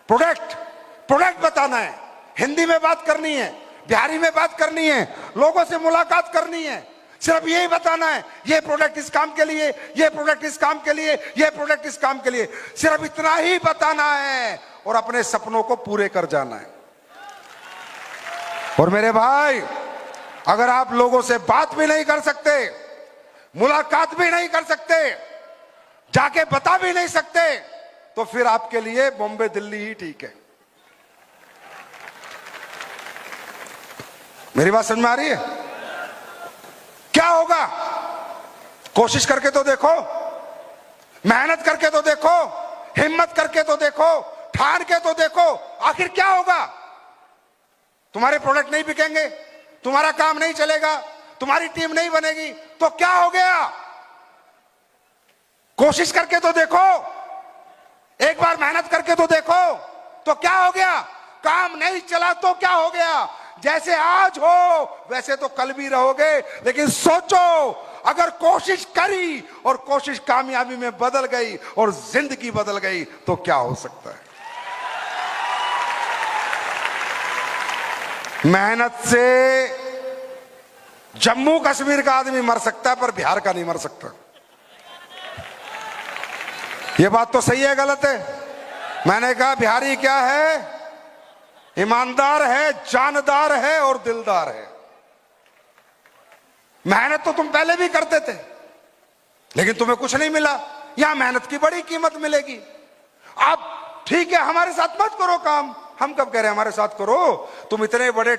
प्रोडक्ट बताना है, हिंदी में बात करनी है, बिहारी में बात करनी है, लोगों से मुलाकात करनी है, सिर्फ यही बताना है ये प्रोडक्ट इस काम के लिए, ये प्रोडक्ट इस काम के लिए, ये प्रोडक्ट इस काम के लिए, सिर्फ इतना ही बताना है और अपने सपनों को पूरे कर जाना है। और मेरे भाई, अगर आप लोगों से बात भी नहीं कर सकते, मुलाकात भी नहीं कर सकते, जाके बता भी नहीं सकते, तो फिर आपके लिए बॉम्बे दिल्ली ही ठीक है। मेरी बात समझ में आ रही है? क्या होगा? कोशिश करके तो देखो, मेहनत करके तो देखो, हिम्मत करके तो देखो, ठान के तो देखो, आखिर क्या होगा? तुम्हारे प्रोडक्ट नहीं बिकेंगे, तुम्हारा काम नहीं चलेगा, तुम्हारी टीम नहीं बनेगी, तो क्या हो गया? कोशिश करके तो देखो, एक बार मेहनत करके तो देखो, तो क्या हो गया? काम नहीं चला तो क्या हो गया? जैसे आज हो वैसे तो कल भी रहोगे, लेकिन सोचो, अगर कोशिश करी और कोशिश कामयाबी में बदल गई और जिंदगी बदल गई तो क्या हो सकता है? मेहनत से जम्मू कश्मीर का आदमी मर सकता है, पर बिहार का नहीं मर सकता। यह बात तो सही है, गलत है? मैंने कहा बिहारी क्या है? ईमानदार है, जानदार है और दिलदार है। मेहनत तो तुम पहले भी करते थे, लेकिन तुम्हें कुछ नहीं मिला। यहां मेहनत की बड़ी कीमत मिलेगी। आप ठीक है, हमारे साथ मत करो काम। हम कब कह रहे हैं हमारे साथ करो? तुम इतने बड़े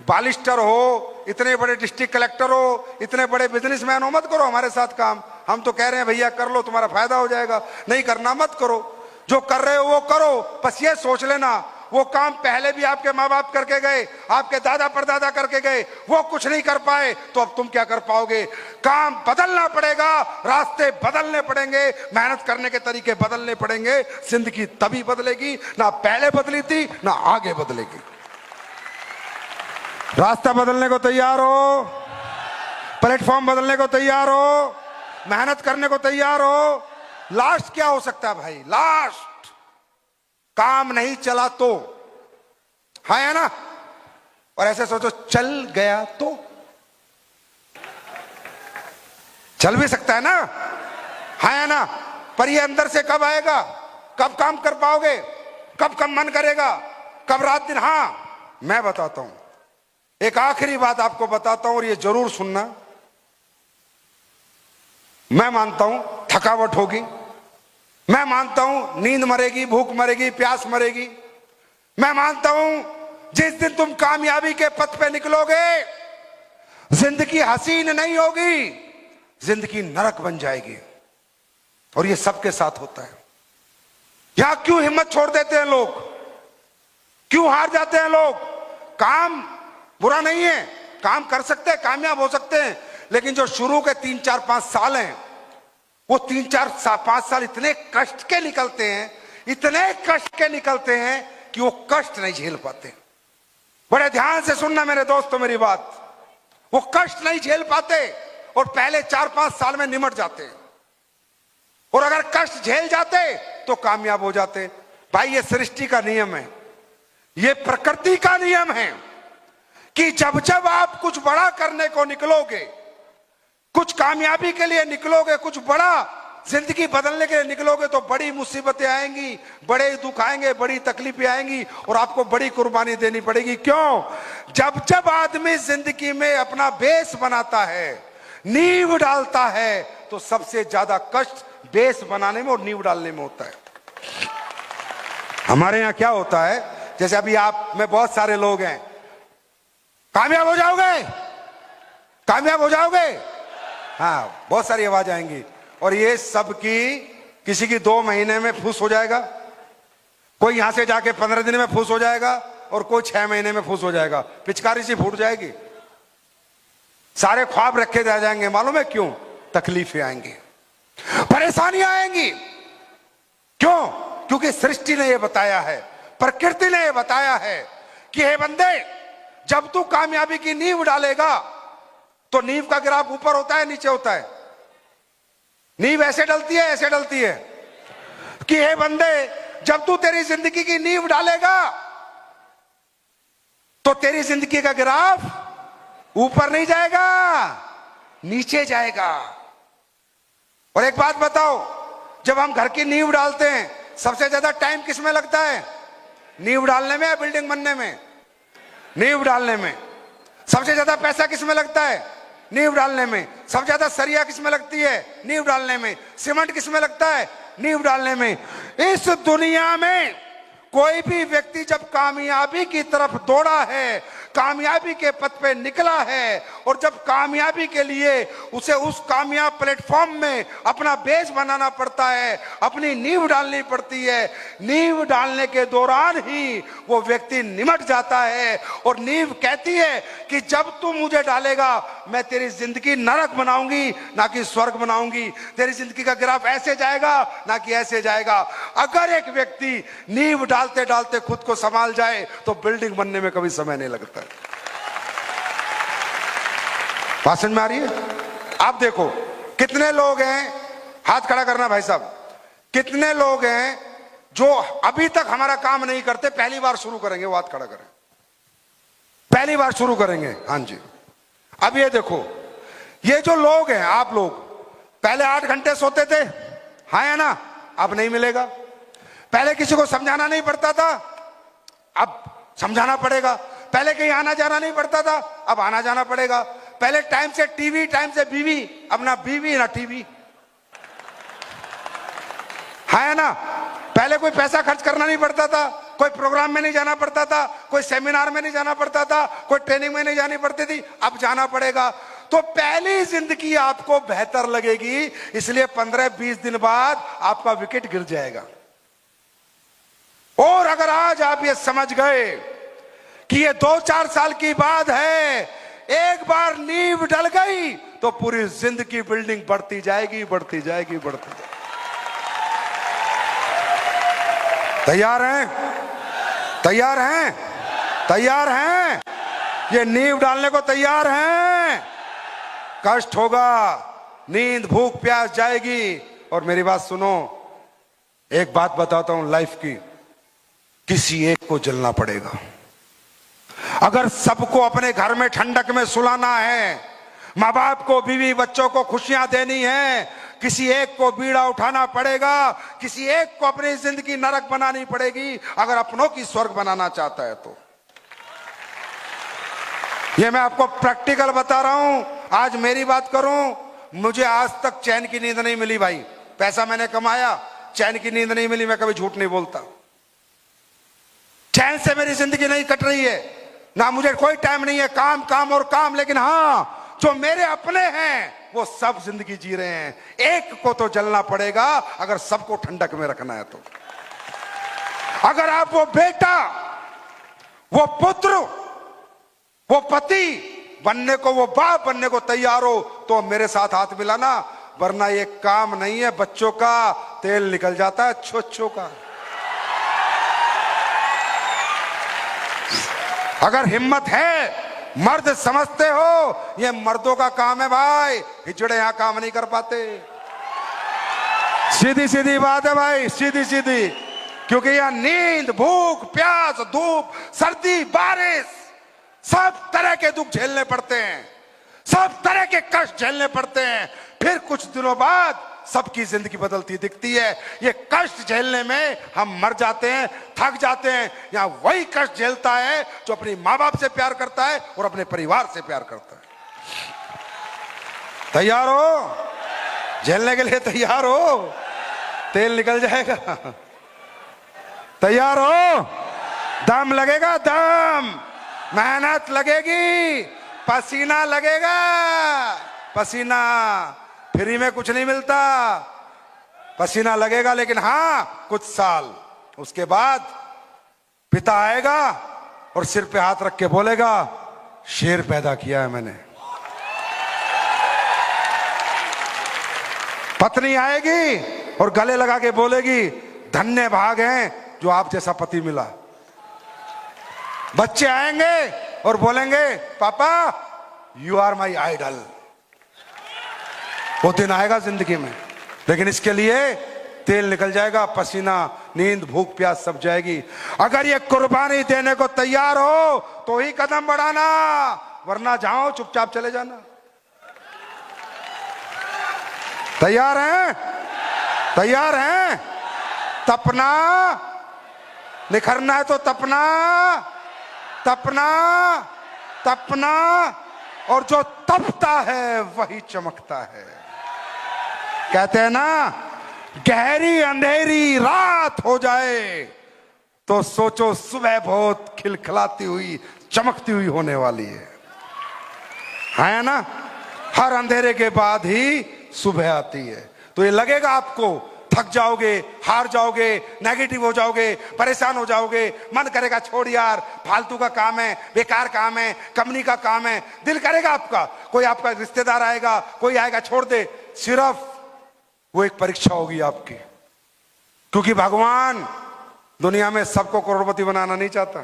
बालिस्टर हो, इतने बड़े डिस्ट्रिक्ट कलेक्टर हो, इतने बड़े बिजनेसमैन हो, मत करो हमारे साथ काम। हम तो कह रहे हैं भैया कर लो, तुम्हारा फायदा हो जाएगा। नहीं करना मत करो, जो कर रहे हो वो करो। बस ये सोच लेना, वो काम पहले भी आपके माँ बाप करके गए, आपके दादा परदादा करके गए, वो कुछ नहीं कर पाए, तो अब तुम क्या कर पाओगे? काम बदलना पड़ेगा, रास्ते बदलने पड़ेंगे, मेहनत करने के तरीके बदलने पड़ेंगे। जिंदगी तभी बदलेगी, ना पहले बदली थी ना आगे बदलेगी। रास्ता बदलने को तैयार हो? प्लेटफॉर्म बदलने को तैयार हो? मेहनत करने को तैयार हो? लास्ट क्या हो सकता है भाई? लास्ट काम नहीं चला तो, हाँ है ना? और ऐसे सोचो, चल गया तो चल भी सकता है ना, हाँ है ना? पर ये अंदर से कब आएगा? कब काम कर पाओगे? कब मन करेगा? कब रात दिन? हाँ, मैं बताता हूं, एक आखिरी बात आपको बताता हूं और ये जरूर सुनना। मैं मानता हूं थकावट होगी, मैं मानता हूं नींद मरेगी, भूख मरेगी, प्यास मरेगी। मैं मानता हूं जिस दिन तुम कामयाबी के पथ पे निकलोगे, जिंदगी हसीन नहीं होगी, जिंदगी नरक बन जाएगी। और ये सबके साथ होता है। यहां क्यों हिम्मत छोड़ देते हैं लोग? क्यों हार जाते हैं लोग? काम बुरा नहीं है, काम कर सकते हैं, कामयाब हो सकते हैं, लेकिन जो शुरू के 3, 4, 5 साल हैं, वो 3, 4, 5 साल इतने कष्ट के निकलते हैं, इतने कष्ट के निकलते हैं कि वो कष्ट नहीं झेल पाते। बड़े ध्यान से सुनना मेरे दोस्तों मेरी बात, वो कष्ट नहीं झेल पाते और पहले 4-5 साल में निमट जाते। और अगर कष्ट झेल जाते तो कामयाब हो जाते। भाई ये सृष्टि का नियम है, ये प्रकृति का नियम है कि जब जब आप कुछ बड़ा करने को निकलोगे, कुछ कामयाबी के लिए निकलोगे, कुछ बड़ा जिंदगी बदलने के लिए निकलोगे, तो बड़ी मुसीबतें आएंगी, बड़े दुख आएंगे, बड़ी तकलीफें आएंगी और आपको बड़ी कुर्बानी देनी पड़ेगी। क्यों? जब जब आदमी जिंदगी में अपना बेस बनाता है, नींव डालता है, तो सबसे ज्यादा कष्ट बेस बनाने में और नींव डालने में होता है। हमारे यहाँ क्या होता है, जैसे अभी आप में बहुत सारे लोग हैं, कामयाब हो जाओगे, कामयाब हो जाओगे, हाँ, बहुत सारी आवाज आएंगी। और ये सब की किसी की 2 महीने में फूस हो जाएगा, कोई यहां से जाके 15 दिन में फूस हो जाएगा, और कोई 6 महीने में फूस हो जाएगा, पिचकारी सी फूट जाएगी, सारे ख्वाब रखे रह जाएंगे। मालूम है क्यों? तकलीफें आएंगी, परेशानियां आएंगी। क्यों? क्योंकि सृष्टि ने यह बताया है, प्रकृति ने यह बताया है कि हे बंदे, जब तू कामयाबी की नींव डालेगा तो नींव का गिराफ ऊपर होता है नीचे होता है? नींव ऐसे डलती है, ऐसे डलती है कि हे बंदे, जब तू तेरी जिंदगी की नींव डालेगा तो तेरी जिंदगी का गिराफ ऊपर नहीं जाएगा, नीचे जाएगा। और एक बात बताओ, जब हम घर की नींव डालते हैं सबसे ज्यादा टाइम किस में लगता है? नींव डालने में या बिल्डिंग बनने में? नींव डालने में। सबसे ज्यादा पैसा किस में लगता है? नींव डालने में। सबसे ज्यादा सरिया किस में लगती है? नींव डालने में। सीमेंट किस में लगता है? नींव डालने में। इस दुनिया में कोई भी व्यक्ति जब कामयाबी की तरफ दौड़ा है, कामयाबी के पथ पे निकला है, और जब कामयाबी के लिए उसे उस कामयाब प्लेटफॉर्म में अपना बेस बनाना पड़ता है, अपनी नींव डालनी पड़ती है, नींव डालने के दौरान ही वो व्यक्ति निमट जाता है। और नींव कहती है कि जब तू मुझे डालेगा मैं तेरी जिंदगी नरक बनाऊंगी ना कि स्वर्ग बनाऊंगी, तेरी जिंदगी का ग्राफ ऐसे जाएगा ना कि ऐसे जाएगा। अगर एक व्यक्ति नींव डालते डालते खुद को संभाल जाए तो बिल्डिंग बनने में कभी समय नहीं लगता। बात समझ में आ रही है? आप देखो कितने लोग हैं, हाथ खड़ा करना भाई साहब, कितने लोग हैं जो अभी तक हमारा काम नहीं करते, पहली बार शुरू करेंगे, वो हाथ खड़ा करें, पहली बार शुरू करेंगे। हाँ जी। अब ये देखो, ये जो लोग हैं, आप लोग पहले 8 घंटे सोते थे, हाँ या ना? अब नहीं मिलेगा। पहले किसी को समझाना नहीं पड़ता था, अब समझाना पड़ेगा। पहले कहीं आना जाना नहीं पड़ता था, अब आना जाना पड़ेगा। पहले टाइम से टीवी, टाइम से बीवी, अब ना बीवी ना टीवी, है ना? पहले कोई पैसा खर्च करना नहीं पड़ता था, कोई प्रोग्राम में नहीं जाना पड़ता था, कोई सेमिनार में नहीं जाना पड़ता था, कोई ट्रेनिंग में नहीं जानी पड़ती थी, अब जाना पड़ेगा। तो पहली जिंदगी आपको बेहतर लगेगी, इसलिए 15-20 दिन बाद आपका विकेट गिर जाएगा। और अगर आज आप ये समझ गए कि ये 2-4 साल की बात है, एक बार नींव डल गई तो पूरी जिंदगी बिल्डिंग बढ़ती जाएगी, बढ़ती जाएगी, बढ़ती जाएगी। तैयार हैं? तैयार हैं? तैयार हैं? ये नींव डालने को तैयार हैं? कष्ट होगा, नींद भूख प्यास जाएगी। और मेरी बात सुनो, एक बात बताता हूं लाइफ की, किसी एक को जलना पड़ेगा। अगर सबको अपने घर में ठंडक में सुलाना है, माँ बाप को, बीवी बच्चों को खुशियां देनी है, किसी एक को बीड़ा उठाना पड़ेगा, किसी एक को अपनी जिंदगी नरक बनानी पड़ेगी अगर अपनों की स्वर्ग बनाना चाहता है तो। ये मैं आपको प्रैक्टिकल बता रहा हूं। आज मेरी बात करूं, मुझे आज तक चैन की नींद नहीं मिली भाई। पैसा मैंने कमाया, चैन की नींद नहीं मिली, मैं कभी झूठ नहीं बोलता। चैन से मेरी जिंदगी नहीं कट रही है, ना मुझे कोई टाइम नहीं है, काम काम और काम। लेकिन हाँ, जो मेरे अपने हैं वो सब जिंदगी जी रहे हैं। एक को तो जलना पड़ेगा अगर सबको ठंडक में रखना है तो। अगर आप वो बेटा, वो पुत्र, वो पति बनने को, वो बाप बनने को तैयार हो तो मेरे साथ हाथ मिलाना, वरना ये काम नहीं है बच्चों का, तेल निकल जाता है छोचों का। अगर हिम्मत है, मर्द समझते हो ये मर्दों का काम है भाई, हिजड़े यहां काम नहीं कर पाते। सीधी सीधी बात है भाई, सीधी सीधी। क्योंकि यहां नींद, भूख, प्यास, धूप, सर्दी, बारिश, सब तरह के दुख झेलने पड़ते हैं, सब तरह के कष्ट झेलने पड़ते हैं। फिर कुछ दिनों बाद सबकी जिंदगी बदलती दिखती है। ये कष्ट झेलने में हम मर जाते हैं, थक जाते हैं। यहां वही कष्ट झेलता है जो अपनी माँ बाप से प्यार करता है और अपने परिवार से प्यार करता है। तैयार हो? झेलने के लिए तैयार हो? तेल निकल जाएगा। तैयार हो? दम लगेगा, दम, मेहनत लगेगी, पसीना लगेगा, पसीना। फ्री में कुछ नहीं मिलता, पसीना लगेगा। लेकिन हाँ, कुछ साल उसके बाद पिता आएगा, और सिर पे हाथ रख के बोलेगा, शेर पैदा किया है मैंने। पत्नी आएगी और गले लगा के बोलेगी, धन्य भाग हैं जो आप जैसा पति मिला। बच्चे आएंगे और बोलेंगे, पापा यू आर माई आइडल। वो दिन आएगा जिंदगी में, लेकिन इसके लिए तेल निकल जाएगा, पसीना, नींद, भूख प्यास सब जाएगी। अगर ये कुर्बानी देने को तैयार हो तो ही कदम बढ़ाना, वरना जाओ चुपचाप चले जाना। तैयार हैं? तैयार हैं? तपना, निखरना है तो तपना, तपना, तपना, और जो तपता है वही चमकता है। कहते हैं ना, गहरी अंधेरी रात हो जाए तो सोचो सुबह बहुत खिलखिलाती हुई, चमकती हुई होने वाली है ना? हर अंधेरे के बाद ही सुबह आती है। तो ये लगेगा आपको, थक जाओगे, हार जाओगे, नेगेटिव हो जाओगे, परेशान हो जाओगे, मन करेगा छोड़ यार, फालतू का काम है, बेकार काम है, कंपनी का काम है, दिल करेगा आपका, कोई आपका रिश्तेदार आएगा, कोई आएगा, छोड़ दे। सिर्फ वो एक परीक्षा होगी आपकी, क्योंकि भगवान दुनिया में सबको करोड़पति बनाना नहीं चाहता।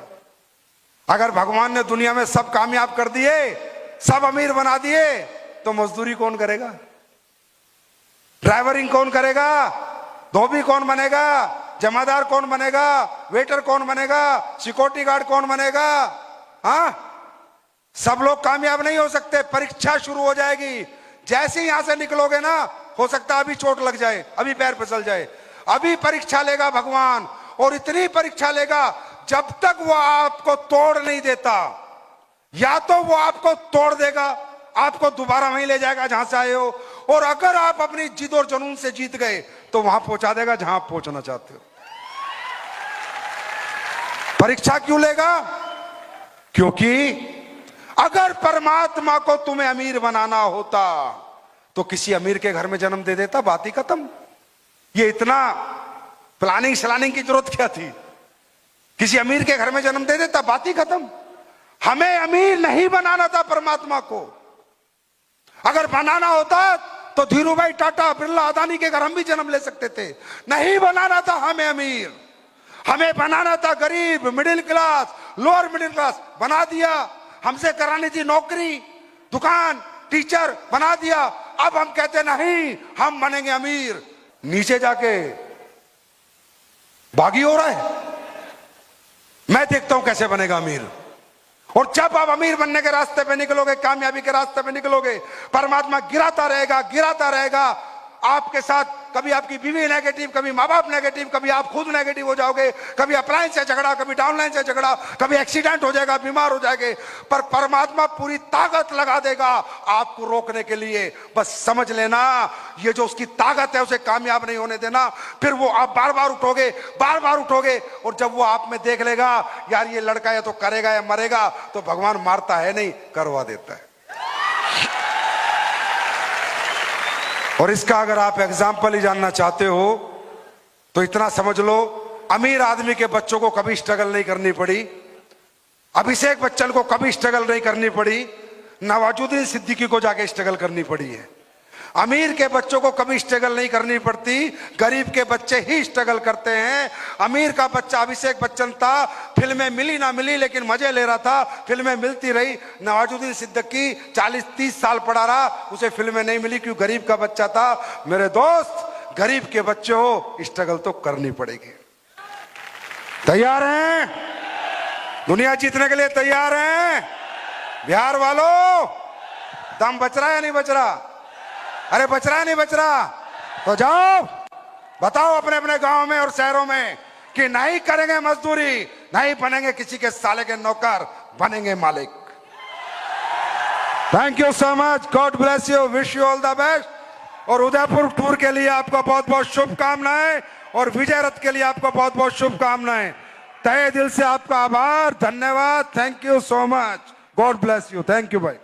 अगर भगवान ने दुनिया में सब कामयाब कर दिए, सब अमीर बना दिए, तो मजदूरी कौन करेगा? ड्राइवरिंग कौन करेगा? धोबी कौन बनेगा? जमादार कौन बनेगा? वेटर कौन बनेगा? सिक्योरिटी गार्ड कौन बनेगा? हाँ, सब लोग कामयाब नहीं हो सकते। परीक्षा शुरू हो जाएगी। जैसे ही यहां से निकलोगे ना, हो सकता है अभी चोट लग जाए, अभी पैर फिसल जाए। अभी परीक्षा लेगा भगवान, और इतनी परीक्षा लेगा जब तक वो आपको तोड़ नहीं देता। या तो वो आपको तोड़ देगा, आपको दोबारा वहीं ले जाएगा जहां से आए हो, और अगर आप अपनी जिद और जुनून से जीत गए तो वहां पहुंचा देगा जहां आप पहुंचना चाहते हो। परीक्षा क्यों लेगा? क्योंकि अगर परमात्मा को तुम्हें अमीर बनाना होता तो किसी अमीर के घर में जन्म दे देता, बात ही खत्म। ये इतना प्लानिंग शलानिंग की जरूरत क्या थी? किसी अमीर के घर में जन्म दे देता, बात ही खत्म। हमें अमीर नहीं बनाना था परमात्मा को। अगर बनाना होता तो धीरूभाई टाटा, बिरला, अदानी के घर हम भी जन्म ले सकते थे। नहीं बनाना था हमें अमीर, हमें बनाना था गरीब, middle class, lower middle class. बना दिया। हमसे करानी थी नौकरी, दुकान, टीचर, बना दिया। अब हम कहते नहीं, हम बनेंगे अमीर। नीचे जाके बागी हो रहा है। मैं देखता हूं कैसे बनेगा अमीर। और जब आप अमीर बनने के रास्ते पे निकलोगे, कामयाबी के रास्ते पे निकलोगे, परमात्मा गिराता रहेगा, गिराता रहेगा आपके साथ। कभी आपकी बीवी नेगेटिव, कभी माँ बाप नेगेटिव, कभी आप खुद नेगेटिव हो जाओगे, कभी अप्लायंस से झगड़ा, कभी डाउनलाइन से झगड़ा, कभी एक्सीडेंट हो जाएगा, बीमार हो जाएंगे। पर परमात्मा पूरी ताकत लगा देगा आपको रोकने के लिए। बस समझ लेना, ये जो उसकी ताकत है उसे कामयाब नहीं होने देना। फिर वो आप बार बार उठोगे, बार बार उठोगे, और जब वो आप में देख लेगा यार ये लड़का या तो करेगा या मरेगा, तो भगवान मारता है नहीं, करवा देता है। और इसका अगर आप एग्जाम्पल ही जानना चाहते हो तो इतना समझ लो, अमीर आदमी के बच्चों को कभी स्ट्रगल नहीं करनी पड़ी, अभिषेक बच्चन को कभी स्ट्रगल नहीं करनी पड़ी, नवाजुद्दीन सिद्दीकी को जाके स्ट्रगल करनी पड़ी है। अमीर के बच्चों को कभी स्ट्रगल नहीं करनी पड़ती, गरीब के बच्चे ही स्ट्रगल करते हैं। अमीर का बच्चा अभिषेक बच्चन था, फिल्में मिली ना मिली लेकिन मजे ले रहा था, फिल्में मिलती रही। नवाजुद्दीन सिद्दीकी 40-30 साल पढ़ा रहा, उसे फिल्में नहीं मिली, क्यों? गरीब का बच्चा था। मेरे दोस्त, गरीब के बच्चे हो, स्ट्रगल तो करनी पड़ेगी। तैयार हैं? दुनिया जीतने के लिए तैयार हैं? बिहार वालों, दम बच रहा है या नहीं बच रहा? अरे बच रहा है नहीं बच रहा? तो जाओ बताओ अपने अपने गांव में और शहरों में कि नहीं करेंगे मजदूरी, नहीं बनेंगे किसी के साले के नौकर, बनेंगे मालिक। Thank you so much, God bless you, wish you all the best. और उदयपुर टूर के लिए आपको बहुत बहुत शुभकामनाएं, और विजय रथ के लिए आपको बहुत बहुत शुभकामनाएं। तहे दिल से आपका आभार, धन्यवाद, thank you so much, God bless you, thank you भाई।